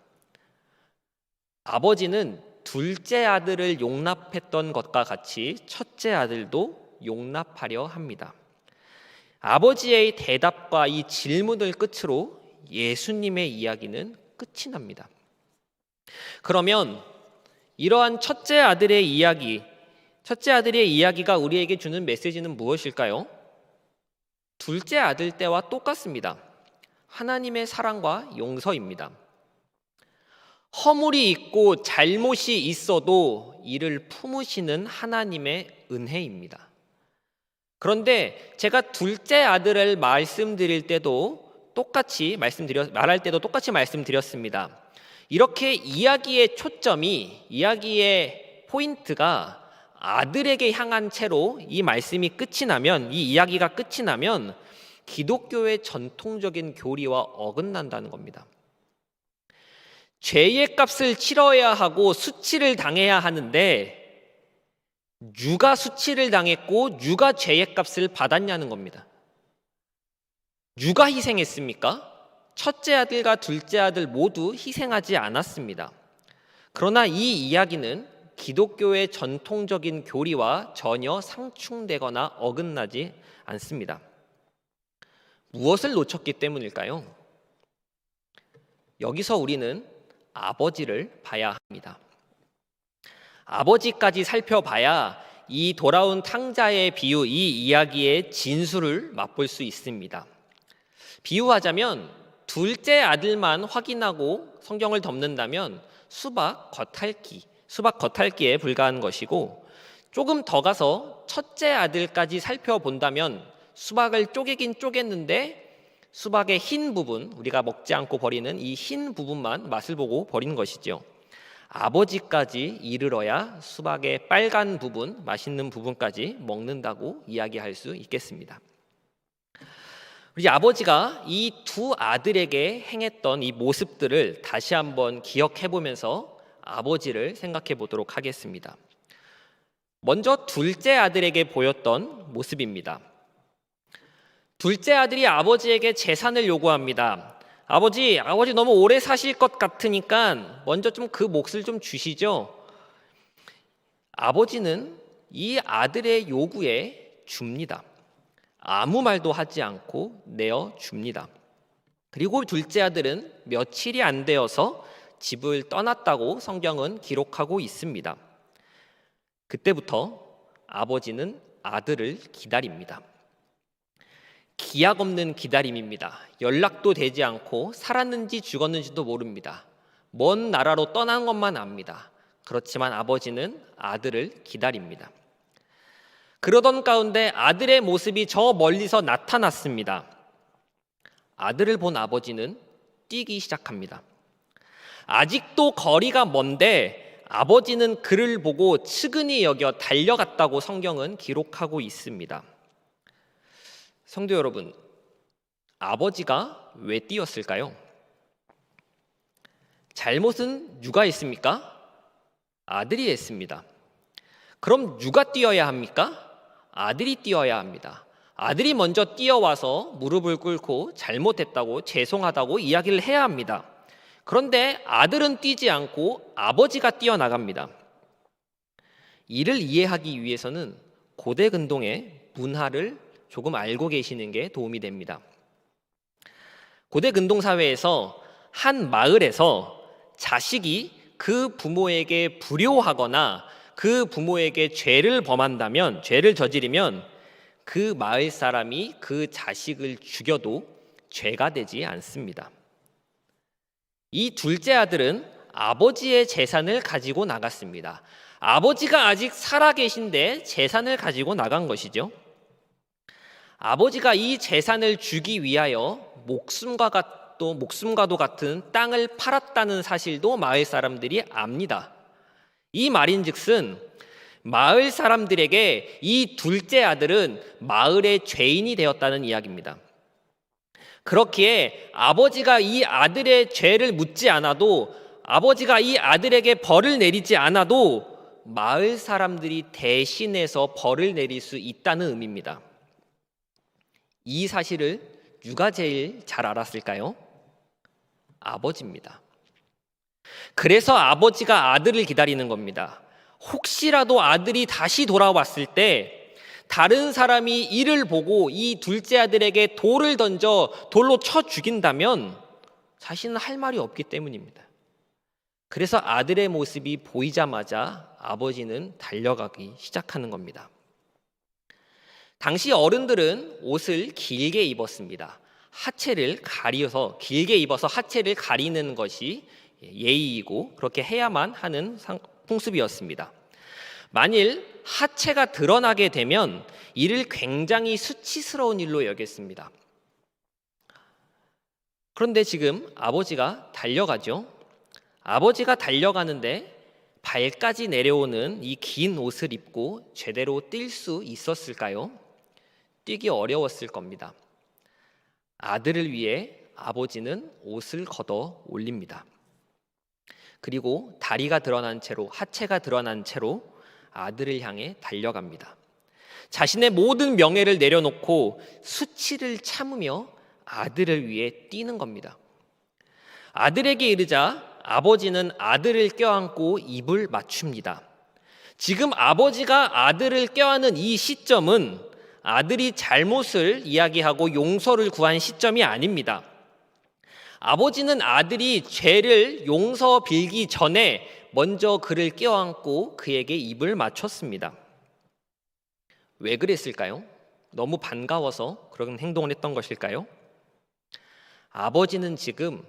아버지는 둘째 아들을 용납했던 것과 같이 첫째 아들도 용납하려 합니다. 아버지의 대답과 이 질문을 끝으로 예수님의 이야기는 끝이 납니다. 그러면 이러한 첫째 아들의 이야기가 우리에게 주는 메시지는 무엇일까요? 둘째 아들 때와 똑같습니다. 하나님의 사랑과 용서입니다. 허물이 있고 잘못이 있어도 이를 품으시는 하나님의 은혜입니다. 그런데 제가 둘째 아들을 말씀드릴 때도 말할 때도 똑같이 말씀드렸습니다. 이렇게 이야기의 포인트가 아들에게 향한 채로 이 이야기가 끝이 나면 기독교의 전통적인 교리와 어긋난다는 겁니다. 죄의 값을 치러야 하고 수치를 당해야 하는데 누가 수치를 당했고 누가 죄의 값을 받았냐는 겁니다. 누가 희생했습니까? 첫째 아들과 둘째 아들 모두 희생하지 않았습니다. 그러나 이 이야기는 기독교의 전통적인 교리와 전혀 상충되거나 어긋나지 않습니다. 무엇을 놓쳤기 때문일까요? 여기서 우리는 아버지를 봐야 합니다. 아버지까지 살펴봐야 이 돌아온 탕자의 비유, 이 이야기의 진수를 맛볼 수 있습니다. 비유하자면 둘째 아들만 확인하고 성경을 덮는다면 수박 겉핥기에 불과한 것이고, 조금 더 가서 첫째 아들까지 살펴본다면 수박을 쪼개긴 쪼갰는데 수박의 흰 부분, 우리가 먹지 않고 버리는 이 흰 부분만 맛을 보고 버린 것이죠. 아버지까지 이르러야 수박의 빨간 부분, 맛있는 부분까지 먹는다고 이야기할 수 있겠습니다. 우리 아버지가 이 두 아들에게 행했던 이 모습들을 다시 한번 기억해 보면서 아버지를 생각해 보도록 하겠습니다. 먼저 둘째 아들에게 보였던 모습입니다. 둘째 아들이 아버지에게 재산을 요구합니다. 아버지 너무 오래 사실 것 같으니까 먼저 좀 그 몫을 좀 주시죠. 아버지는 이 아들의 요구에 줍니다. 아무 말도 하지 않고 내어 줍니다. 그리고 둘째 아들은 며칠이 안 되어서 집을 떠났다고 성경은 기록하고 있습니다. 그때부터 아버지는 아들을 기다립니다. 기약 없는 기다림입니다. 연락도 되지 않고 살았는지 죽었는지도 모릅니다. 먼 나라로 떠난 것만 압니다. 그렇지만 아버지는 아들을 기다립니다. 그러던 가운데 아들의 모습이 저 멀리서 나타났습니다. 아들을 본 아버지는 뛰기 시작합니다. 아직도 거리가 먼데 아버지는 그를 보고 측은히 여겨 달려갔다고 성경은 기록하고 있습니다. 성도 여러분, 아버지가 왜 뛰었을까요? 잘못은 누가 했습니까? 아들이 했습니다. 그럼 누가 뛰어야 합니까? 아들이 뛰어야 합니다. 아들이 먼저 뛰어와서 무릎을 꿇고 잘못했다고 죄송하다고 이야기를 해야 합니다. 그런데 아들은 뛰지 않고 아버지가 뛰어나갑니다. 이를 이해하기 위해서는 고대 근동의 문화를 조금 알고 계시는 게 도움이 됩니다. 고대 근동 사회에서 한 마을에서 자식이 그 부모에게 불효하거나 그 부모에게 죄를 범한다면, 죄를 저지르면 그 마을 사람이 그 자식을 죽여도 죄가 되지 않습니다. 이 둘째 아들은 아버지의 재산을 가지고 나갔습니다. 아버지가 아직 살아계신데 재산을 가지고 나간 것이죠. 아버지가 이 재산을 주기 위하여 목숨과도 같은 땅을 팔았다는 사실도 마을 사람들이 압니다. 이 말인즉슨 마을 사람들에게 이 둘째 아들은 마을의 죄인이 되었다는 이야기입니다. 그렇기에 아버지가 이 아들의 죄를 묻지 않아도, 아버지가 이 아들에게 벌을 내리지 않아도 마을 사람들이 대신해서 벌을 내릴 수 있다는 의미입니다. 이 사실을 누가 제일 잘 알았을까요? 아버지입니다. 그래서 아버지가 아들을 기다리는 겁니다. 혹시라도 아들이 다시 돌아왔을 때 다른 사람이 이를 보고 이 둘째 아들에게 돌을 던져 돌로 쳐 죽인다면 자신은 할 말이 없기 때문입니다. 그래서 아들의 모습이 보이자마자 아버지는 달려가기 시작하는 겁니다. 당시 어른들은 옷을 길게 입었습니다. 하체를 가려서, 길게 입어서 하체를 가리는 것이 예의이고 그렇게 해야만 하는 풍습이었습니다. 만일 하체가 드러나게 되면 이를 굉장히 수치스러운 일로 여겼습니다. 그런데 지금 아버지가 달려가죠. 아버지가 달려가는데 발까지 내려오는 이 긴 옷을 입고 제대로 뛸 수 있었을까요? 뛰기 어려웠을 겁니다. 아들을 위해 아버지는 옷을 걷어 올립니다. 그리고 다리가 드러난 채로, 하체가 드러난 채로 아들을 향해 달려갑니다. 자신의 모든 명예를 내려놓고 수치를 참으며 아들을 위해 뛰는 겁니다. 아들에게 이르자 아버지는 아들을 껴안고 입을 맞춥니다. 지금 아버지가 아들을 껴안은 이 시점은 아들이 잘못을 이야기하고 용서를 구한 시점이 아닙니다. 아버지는 아들이 죄를 용서 빌기 전에 먼저 그를 껴안고 그에게 입을 맞췄습니다. 왜 그랬을까요? 너무 반가워서 그런 행동을 했던 것일까요? 아버지는 지금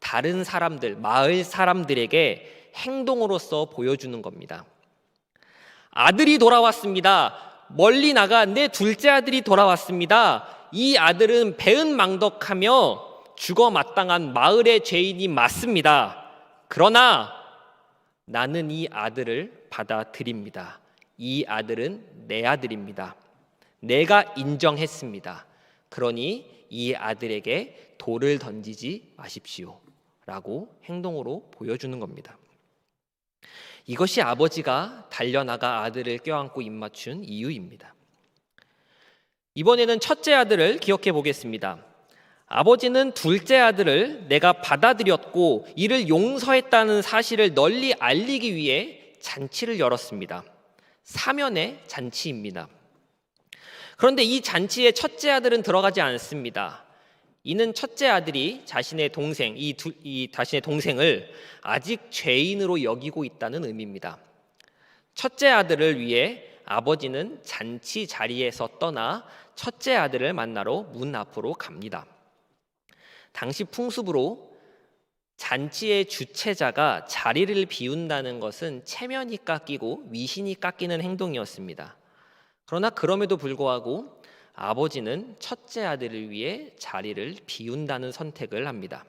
다른 사람들, 마을 사람들에게 행동으로서 보여주는 겁니다. 아들이 돌아왔습니다. 멀리 나간 내 둘째 아들이 돌아왔습니다. 이 아들은 배은망덕하며 죽어 마땅한 마을의 죄인이 맞습니다. 그러나 나는 이 아들을 받아들입니다. 이 아들은 내 아들입니다. 내가 인정했습니다. 그러니 이 아들에게 돌을 던지지 마십시오 라고 행동으로 보여주는 겁니다. 이것이 아버지가 달려나가 아들을 껴안고 입맞춘 이유입니다. 이번에는 첫째 아들을 기억해 보겠습니다. 아버지는 둘째 아들을 내가 받아들였고 이를 용서했다는 사실을 널리 알리기 위해 잔치를 열었습니다. 사면의 잔치입니다. 그런데 이 잔치에 첫째 아들은 들어가지 않습니다. 이는 첫째 아들이 자신의 동생을 아직 죄인으로 여기고 있다는 의미입니다. 첫째 아들을 위해 아버지는 잔치 자리에서 떠나 첫째 아들을 만나러 문 앞으로 갑니다. 당시 풍습으로 잔치의 주체자가 자리를 비운다는 것은 체면이 깎이고 위신이 깎이는 행동이었습니다. 그러나 그럼에도 불구하고 아버지는 첫째 아들을 위해 자리를 비운다는 선택을 합니다.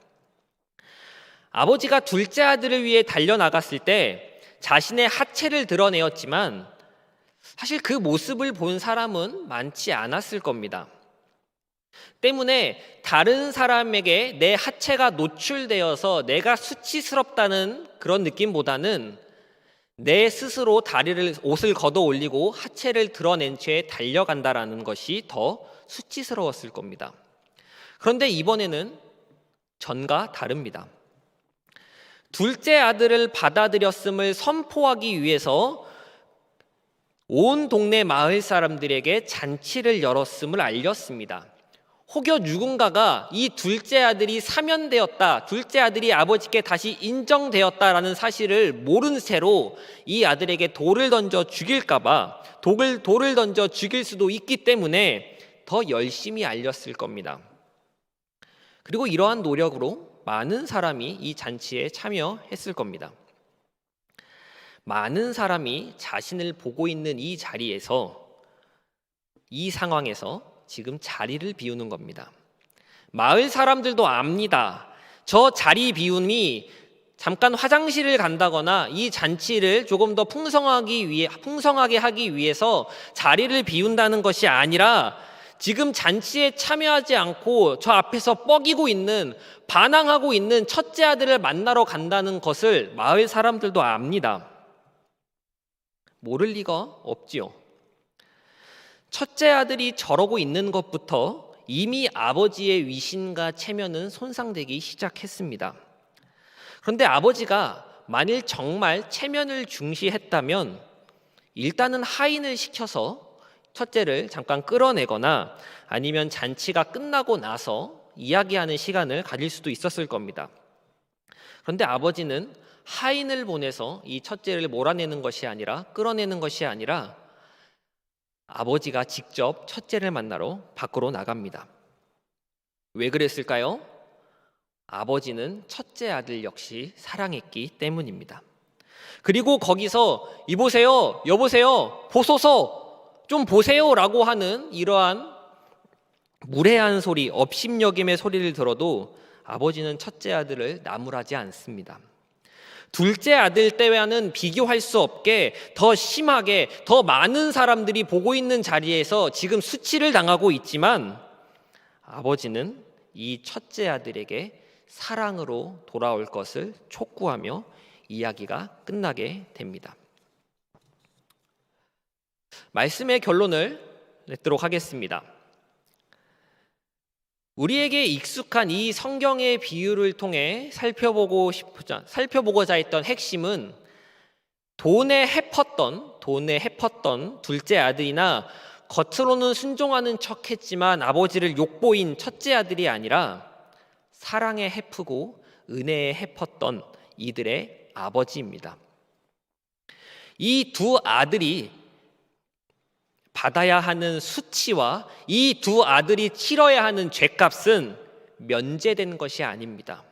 아버지가 둘째 아들을 위해 달려나갔을 때 자신의 하체를 드러내었지만 사실 그 모습을 본 사람은 많지 않았을 겁니다. 때문에 다른 사람에게 내 하체가 노출되어서 내가 수치스럽다는 그런 느낌보다는 내 스스로 옷을 걷어 올리고 하체를 드러낸 채 달려간다라는 것이 더 수치스러웠을 겁니다. 그런데 이번에는 전과 다릅니다. 둘째 아들을 받아들였음을 선포하기 위해서 온 동네 마을 사람들에게 잔치를 열었음을 알렸습니다. 혹여 누군가가 이 둘째 아들이 사면되었다, 둘째 아들이 아버지께 다시 인정되었다라는 사실을 모른 채로 이 아들에게 돌을 던져 죽일까봐 돌을 던져 죽일 수도 있기 때문에 더 열심히 알렸을 겁니다. 그리고 이러한 노력으로 많은 사람이 이 잔치에 참여했을 겁니다. 많은 사람이 자신을 보고 있는 이 자리에서, 이 상황에서 지금 자리를 비우는 겁니다. 마을 사람들도 압니다. 저 자리 비움이 잠깐 화장실을 간다거나 이 잔치를 조금 더 풍성하게 하기 위해서 자리를 비운다는 것이 아니라 지금 잔치에 참여하지 않고 저 앞에서 반항하고 있는 첫째 아들을 만나러 간다는 것을 마을 사람들도 압니다. 모를 리가 없지요. 첫째 아들이 저러고 있는 것부터 이미 아버지의 위신과 체면은 손상되기 시작했습니다. 그런데 아버지가 만일 정말 체면을 중시했다면 일단은 하인을 시켜서 첫째를 잠깐 끌어내거나 아니면 잔치가 끝나고 나서 이야기하는 시간을 가질 수도 있었을 겁니다. 그런데 아버지는 하인을 보내서 이 첫째를 몰아내는 것이 아니라, 끌어내는 것이 아니라 아버지가 직접 첫째를 만나러 밖으로 나갑니다. 왜 그랬을까요? 아버지는 첫째 아들 역시 사랑했기 때문입니다. 그리고 거기서 이보세요, 여보세요, 보소서, 좀 보세요라고 하는 이러한 무례한 소리, 업심여김의 소리를 들어도 아버지는 첫째 아들을 나무라지 않습니다. 둘째 아들 때와는 비교할 수 없게 더 심하게 더 많은 사람들이 보고 있는 자리에서 지금 수치를 당하고 있지만 아버지는 이 첫째 아들에게 사랑으로 돌아올 것을 촉구하며 이야기가 끝나게 됩니다. 말씀의 결론을 맺도록 하겠습니다. 우리에게 익숙한 이 성경의 비유를 통해 살펴보고자 했던 핵심은 돈에 헤펐던 둘째 아들이나 겉으로는 순종하는 척했지만 아버지를 욕보인 첫째 아들이 아니라 사랑에 헤프고 은혜에 헤펐던 이들의 아버지입니다. 이 두 아들이 받아야 하는 수치와 이 두 아들이 치러야 하는 죄값은 면제된 것이 아닙니다.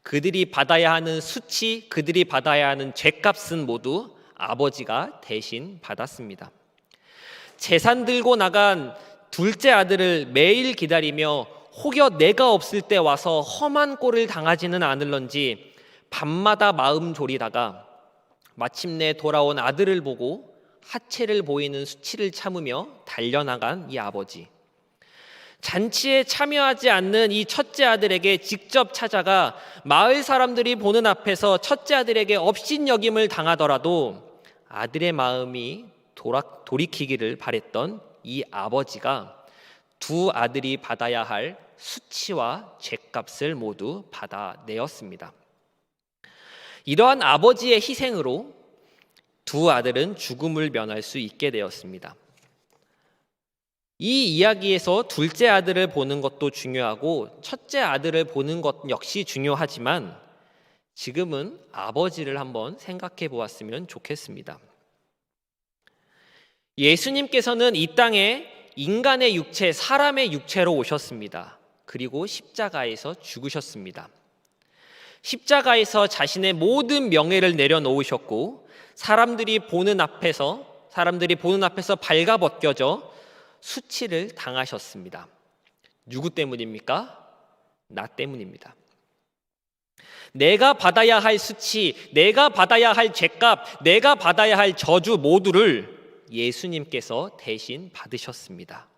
그들이 받아야 하는 수치, 그들이 받아야 하는 죄값은 모두 아버지가 대신 받았습니다. 재산 들고 나간 둘째 아들을 매일 기다리며 혹여 내가 없을 때 와서 험한 꼴을 당하지는 않을런지 밤마다 마음 졸이다가 마침내 돌아온 아들을 보고 하체를 보이는 수치를 참으며 달려나간 이 아버지. 잔치에 참여하지 않는 이 첫째 아들에게 직접 찾아가 마을 사람들이 보는 앞에서 첫째 아들에게 업신여김을 당하더라도 아들의 마음이 돌이키기를 바랬던 이 아버지가 두 아들이 받아야 할 수치와 죗값을 모두 받아내었습니다. 이러한 아버지의 희생으로 두 아들은 죽음을 면할 수 있게 되었습니다. 이 이야기에서 둘째 아들을 보는 것도 중요하고 첫째 아들을 보는 것 역시 중요하지만 지금은 아버지를 한번 생각해 보았으면 좋겠습니다. 예수님께서는 이 땅에 인간의 육체, 사람의 육체로 오셨습니다. 그리고 십자가에서 죽으셨습니다. 십자가에서 자신의 모든 명예를 내려놓으셨고 사람들이 보는 앞에서 발가벗겨져 수치를 당하셨습니다. 누구 때문입니까? 나 때문입니다. 내가 받아야 할 수치, 내가 받아야 할 죗값, 내가 받아야 할 저주 모두를 예수님께서 대신 받으셨습니다.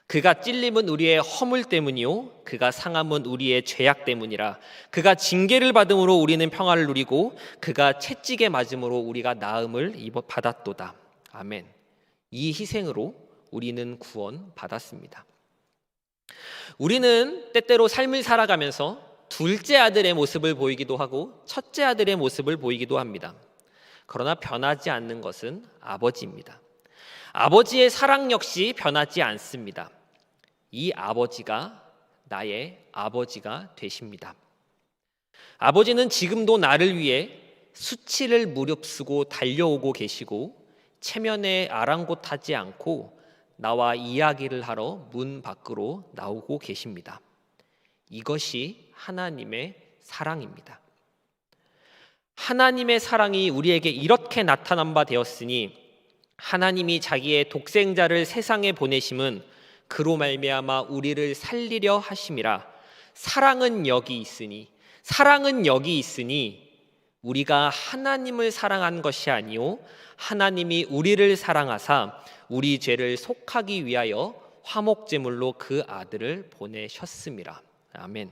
그가 찔림은 우리의 허물 때문이요 그가 상함은 우리의 죄악 때문이라. 그가 징계를 받음으로 우리는 평화를 누리고 그가 채찍에 맞음으로 우리가 나음을 받았도다. 아멘. 이 희생으로 우리는 구원 받았습니다. 우리는 때때로 삶을 살아가면서 둘째 아들의 모습을 보이기도 하고 첫째 아들의 모습을 보이기도 합니다. 그러나 변하지 않는 것은 아버지입니다. 아버지의 사랑 역시 변하지 않습니다. 이 아버지가 나의 아버지가 되십니다. 아버지는 지금도 나를 위해 수치를 무릅쓰고 달려오고 계시고 체면에 아랑곳하지 않고 나와 이야기를 하러 문 밖으로 나오고 계십니다. 이것이 하나님의 사랑입니다. 하나님의 사랑이 우리에게 이렇게 나타난 바 되었으니 하나님이 자기의 독생자를 세상에 보내심은 그로 말미암아 우리를 살리려 하심이라. 사랑은 여기 있으니 우리가 하나님을 사랑한 것이 아니요 하나님이 우리를 사랑하사 우리 죄를 속하기 위하여 화목제물로 그 아들을 보내셨음이라. 아멘.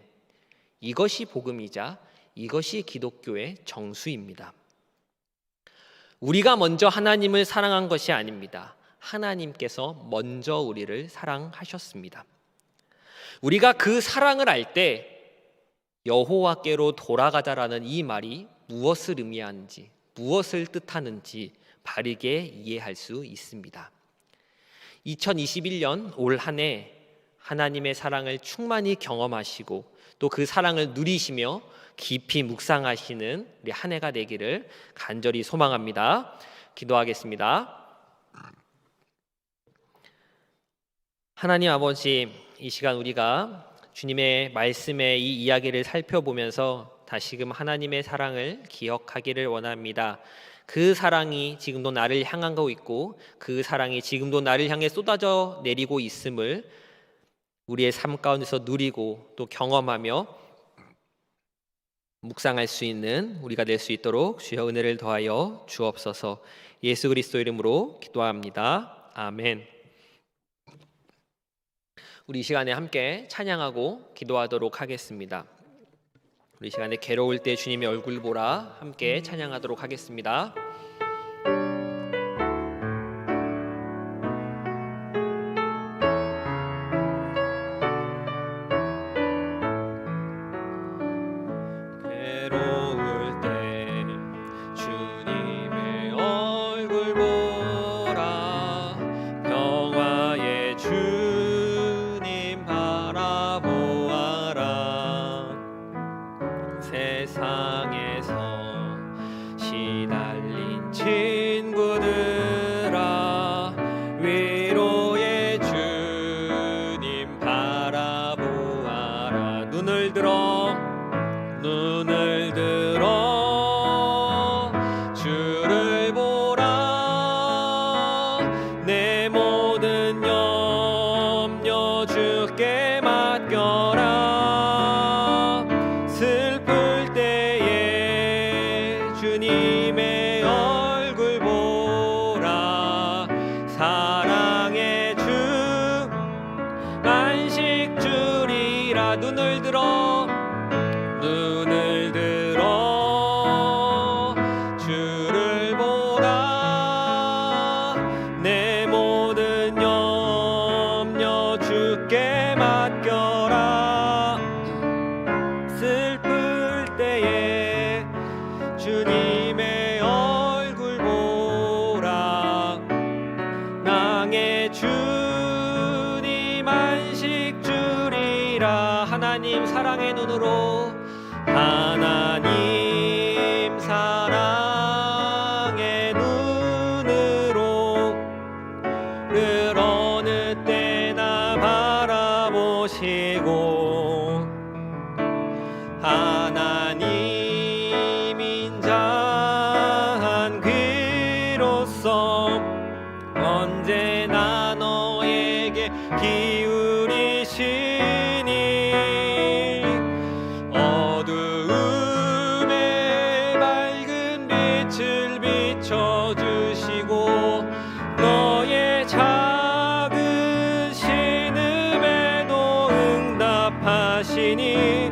이것이 복음이자 이것이 기독교의 정수입니다. 우리가 먼저 하나님을 사랑한 것이 아닙니다. 하나님께서 먼저 우리를 사랑하셨습니다. 우리가 그 사랑을 알 때 여호와께로 돌아가자라는 이 말이 무엇을 의미하는지, 무엇을 뜻하는지 바르게 이해할 수 있습니다. 2021년 올 한 해 하나님의 사랑을 충만히 경험하시고 또 그 사랑을 누리시며 깊이 묵상하시는 우리 한 해가 되기를 간절히 소망합니다. 기도하겠습니다. 하나님 아버지, 이 시간 우리가 주님의 말씀의 이 이야기를 살펴보면서 다시금 하나님의 사랑을 기억하기를 원합니다. 그 사랑이 지금도 나를 향하고 있고 그 사랑이 지금도 나를 향해 쏟아져 내리고 있음을 우리의 삶 가운데서 누리고 또 경험하며 묵상할 수 있는 우리가 될 수 있도록 주여 은혜를 더하여 주옵소서. 예수 그리스도 이름으로 기도합니다. 아멘. 우리 이 시간에 함께 찬양하고 기도하도록 하겠습니다. 우리 이 시간에 괴로울 때 주님의 얼굴 보라 함께 찬양하도록 하겠습니다. 세상에서 시달리 하나님 사랑의 눈으로 하나님 사랑의 눈으로 늘 어느 때나 바라보시고 하나님 인자한 귀로서 언제나 너에게 기울이시니 어두움에 밝은 빛을 비춰주시고 너의 작은 신음에도 응답하시니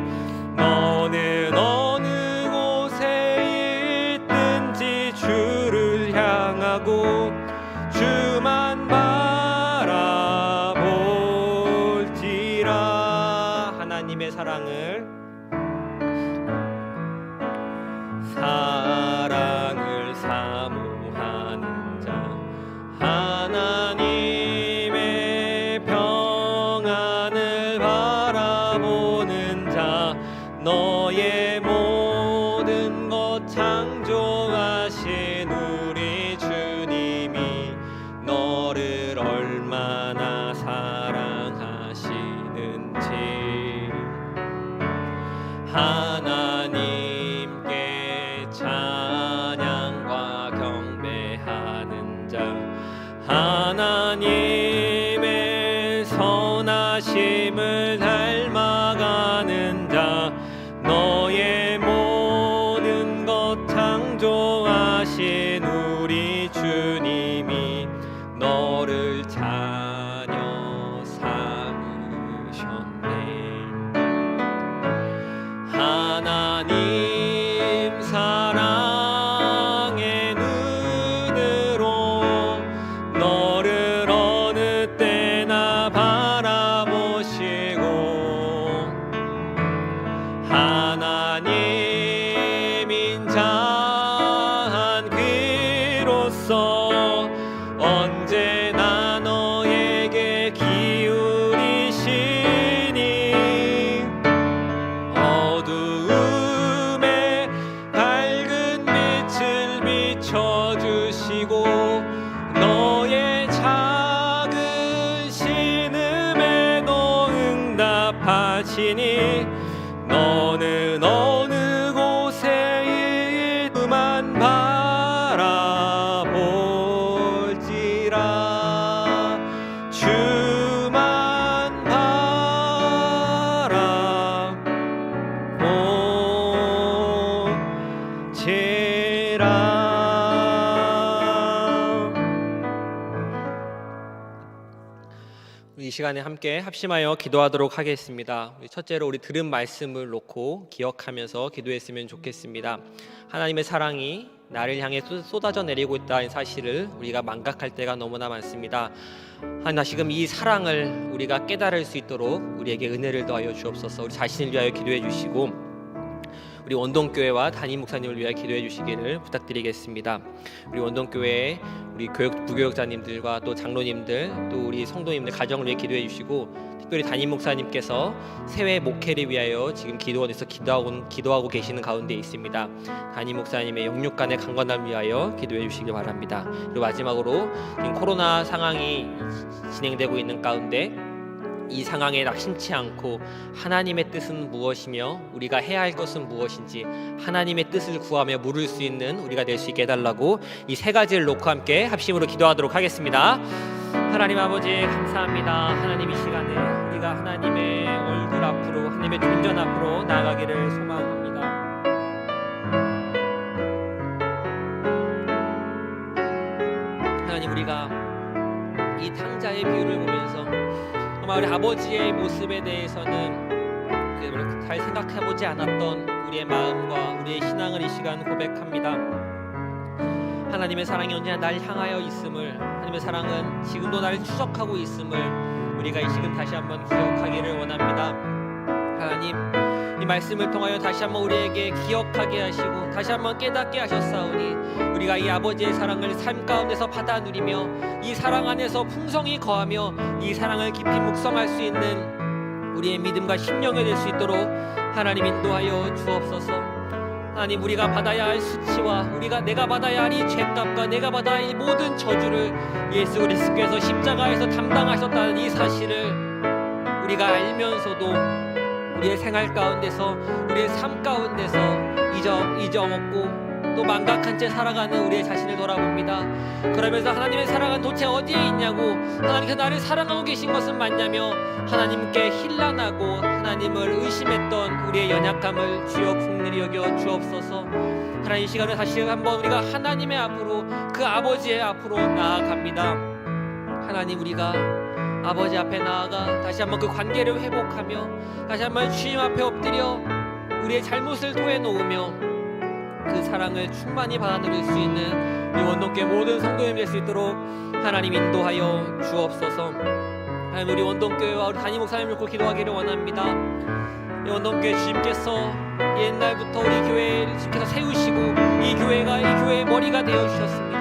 너는 어느 곳에 있든지 주를 향하고 주만 바라볼지라. 하나님의 사랑을 사모하는 자 하나님의 평안을 바라보는 자 너의 모든 것 창조하신 우리 주님이 너를 얼마나 사랑하시는지 하나님께 찬양과 경배하는 자 하나님의 선하심을 닮아가는 자 너의 모든 것 창조하신 우리 주님이 너를 자녀 삼으셨네. 하나님 사랑의 눈으로 너를 어느 때나 바라보시고 하나님 인자한 귀로서 언제나 너에게 기울이시니 어두움에 밝은 빛을 비춰주시고 너의 작은 신음에도 응답하시니 너는 어느 곳에 있만 바라볼지라. 주만 바라볼지라. 이 시간에 함께 합심하여 기도하도록 하겠습니다. 첫째로 우리 들은 말씀을 놓고 기억하면서 기도했으면 좋겠습니다. 하나님의 사랑이 나를 향해 쏟아져 내리고 있다는 사실을 우리가 망각할 때가 너무나 많습니다. 하나 지금 이 사랑을 우리가 깨달을 수 있도록 우리에게 은혜를 더하여 주옵소서. 우리 자신을 위하여 기도해 주시고 우리 원동교회와 담임 목사님을 위하여 기도해 주시기를 부탁드리겠습니다. 우리 원동교회 우리 부교육자님들과 또 장로님들 또 우리 성도님들 가정을 위해 기도해 주시고 특별히 담임 목사님께서 세회 목회를 위하여 지금 기도원에서 기도하고 계시는 가운데 있습니다. 담임 목사님의 영육간의 강건함을 위하여 기도해 주시기 바랍니다. 그리고 마지막으로 지금 코로나 상황이 진행되고 있는 가운데 이 상황에 낙심치 않고 하나님의 뜻은 무엇이며 우리가 해야 할 것은 무엇인지 하나님의 뜻을 구하며 물을 수 있는 우리가 될 수 있게 해달라고 이 세 가지를 놓고 함께 합심으로 기도하도록 하겠습니다. 하나님 아버지 감사합니다. 하나님 이 시간에 우리가 하나님의 얼굴 앞으로 하나님의 존전 앞으로 나아가기를 소망합니다. 하나님 우리가 이 탕자의 비유를 보면서 정말 우리 아버지의 모습에 대해서는 잘 생각해보지 않았던 우리의 마음과 우리의 신앙을 이 시간 고백합니다. 하나님의 사랑이 언제나 날 향하여 있음을, 하나님의 사랑은 지금도 나를 추적하고 있음을 우리가 이 시간 다시 한번 기억하기를 원합니다. 하나님 이 말씀을 통하여 다시 한번 우리에게 기억하게 하시고 다시 한번 깨닫게 하셨사오니 우리가 이 아버지의 사랑을 삶 가운데서 받아 누리며 이 사랑 안에서 풍성히 거하며 이 사랑을 깊이 묵상할 수 있는 우리의 믿음과 심령이 될 수 있도록 하나님 인도하여 주옵소서. 하나님, 우리가 받아야 할 수치와 내가 받아야 할 이 죄값과 내가 받아야 할 이 모든 저주를 예수 그리스도께서 십자가에서 담당하셨다는 이 사실을 우리가 알면서도 우리의 생활 가운데서, 우리의 삶 가운데서 잊어먹고 또 망각한 채 살아가는 우리의 자신을 돌아봅니다. 그러면서 하나님의 사랑은 도대체 어디에 있냐고, 하나님께서 나를 사랑하고 계신 것은 맞냐며 하나님께 힐난하고 하나님을 의심했던 우리의 연약함을 주여 긍휼히 여겨 주옵소서. 하나님, 이 시간에 다시 한번 우리가 하나님의 앞으로, 그 아버지의 앞으로 나아갑니다. 하나님, 우리가 아버지 앞에 나아가 다시 한번 그 관계를 회복하며 다시 한번 주님 앞에 엎드려 우리의 잘못을 토해놓으며 그 사랑을 충만히 받아 누릴 수 있는 이 원동교회 모든 성도님이 될 수 있도록 하나님 인도하여 주옵소서. 하나님, 우리 원동교회와 우리 담임 목사님을 놓고 기도하기를 원합니다. 이 원동교회 주님께서 옛날부터 우리 교회를 주님께서 세우시고 이 교회가 이 교회의 머리가 되어 주셨습니다.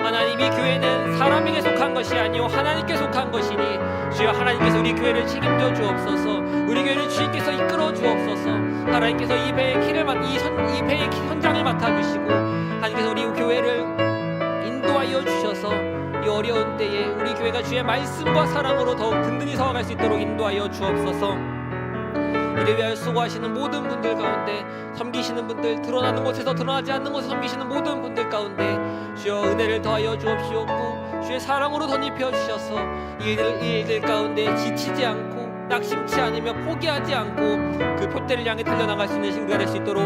하나님, 이 교회는 사람에게 속한 것이 아니요 하나님께 속한 것이니 주여 하나님께서 우리 교회를 책임져 주옵소서. 우리 교회를 주님께서 이끌어 주옵소서. 하나님께서 이 배의 현장을 맡아주시고 하나님께서 우리 교회를 인도하여 주셔서 이 어려운 때에 우리 교회가 주의 말씀과 사랑으로 더욱 든든히 서어갈 수 있도록 인도하여 주옵소서. 이를 위하여 수고하시는 모든 분들 가운데, 섬기시는 분들, 드러나는 곳에서 드러나지 않는 곳에서 섬기시는 모든 분들 가운데 주여 은혜를 더하여 주옵시옵고 주의 사랑으로 덧입혀 주셔서 이 일들 가운데 지치지 않고 낙심치 않으며 포기하지 않고 그 표대를 향해 달려나갈 수 있는 우리가 될 수 있도록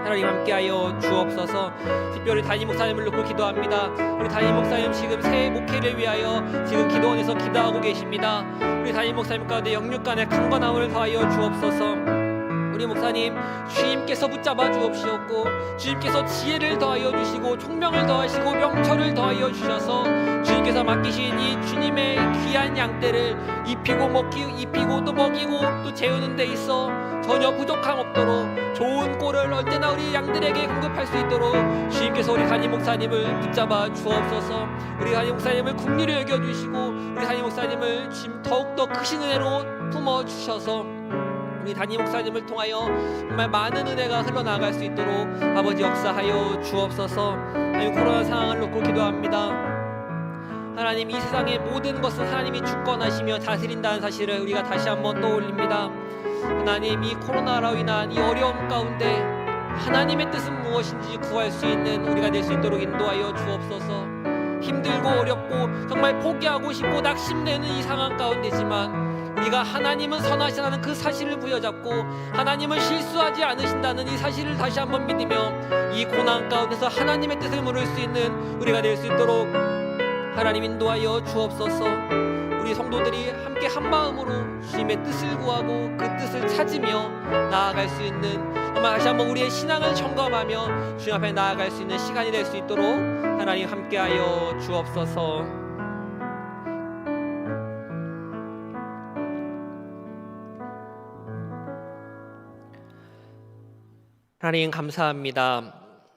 하나님 함께하여 주옵소서. 특별히 담임 목사님을 놓고 기도합니다. 우리 담임 목사님 지금 새해 목회를 위하여 지금 기도원에서 기도하고 계십니다. 우리 담임 목사님 가운데 영육간의 강건함을 더하여 주옵소서. 우리 목사님 주님께서 붙잡아 주옵시옵고 주님께서 지혜를 더하여 주시고 총명을 더하시고 명철을 더하여 주셔서 주님께서 맡기신 이 주님의 귀한 양떼를 입히고 또 먹이고 또 재우는 데 있어 전혀 부족함 없도록 좋은 꼴을 언제나 우리 양들에게 공급할 수 있도록 주님께서 우리 담임 목사님을 붙잡아 주옵소서. 우리 담임 목사님을 긍휼히 여겨주시고 우리 담임 목사님을 더욱더 크신 은혜로 품어주셔서 우리 담임 목사님을 통하여 정말 많은 은혜가 흘러나갈 수 있도록 아버지 역사하여 주옵소서. 하나님, 코로나 상황을 놓고 기도합니다. 하나님, 이 세상의 모든 것은 하나님이 주권하시며 다스린다는 사실을 우리가 다시 한번 떠올립니다. 하나님, 이 코로나로 인한 이 어려움 가운데 하나님의 뜻은 무엇인지 구할 수 있는 우리가 될 수 있도록 인도하여 주옵소서. 힘들고 어렵고 정말 포기하고 싶고 낙심되는 이 상황 가운데지만 우리가 하나님은 선하시다는 그 사실을 부여잡고 하나님은 실수하지 않으신다는 이 사실을 다시 한번 믿으며 이 고난 가운데서 하나님의 뜻을 물을 수 있는 우리가 될 수 있도록 하나님 인도하여 주옵소서. 우리 성도들이 함께 한 마음으로 주님의 뜻을 구하고 그 뜻을 찾으며 나아갈 수 있는, 정말 다시 한번 우리의 신앙을 점검하며 주님 앞에 나아갈 수 있는 시간이 될 수 있도록 하나님 함께하여 주옵소서. 하나님 감사합니다.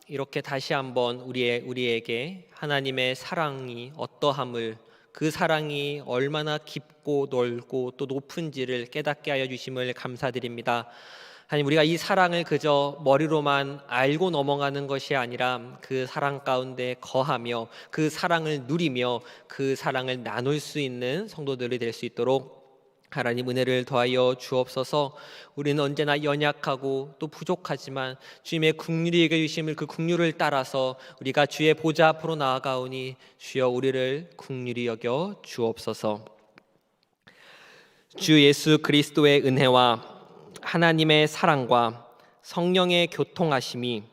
이렇게 다시 한번 우리에게 하나님의 사랑이 어떠함을, 그 사랑이 얼마나 깊고 넓고 또 높은지를 깨닫게 하여 주심을 감사드립니다. 하나님, 우리가 이 사랑을 그저 머리로만 알고 넘어가는 것이 아니라 그 사랑 가운데 거하며 그 사랑을 누리며 그 사랑을 나눌 수 있는 성도들이 될 수 있도록 하나님 은혜를 더하여 주옵소서. 우리는 언제나 연약하고 또 부족하지만 주님의 긍휼히 여겨주심을 그 긍휼을 따라서 우리가 주의 보좌 앞으로 나아가오니 주여 우리를 긍휼히 여겨 주옵소서. 주 예수 그리스도의 은혜와 하나님의 사랑과 성령의 교통하심이,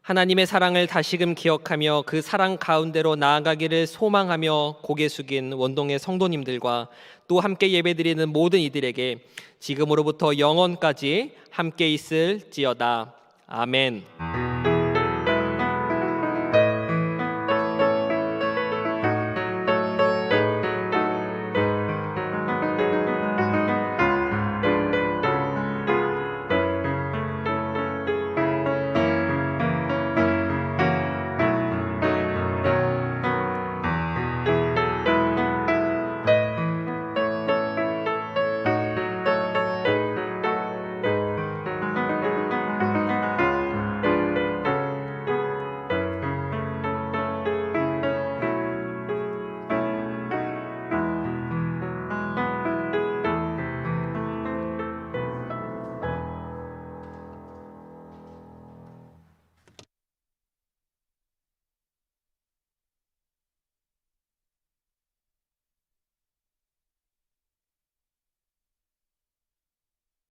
하나님의 사랑을 다시금 기억하며 그 사랑 가운데로 나아가기를 소망하며 고개 숙인 원동의 성도님들과 또 함께 예배드리는 모든 이들에게 지금으로부터 영원까지 함께 있을지어다. 아멘.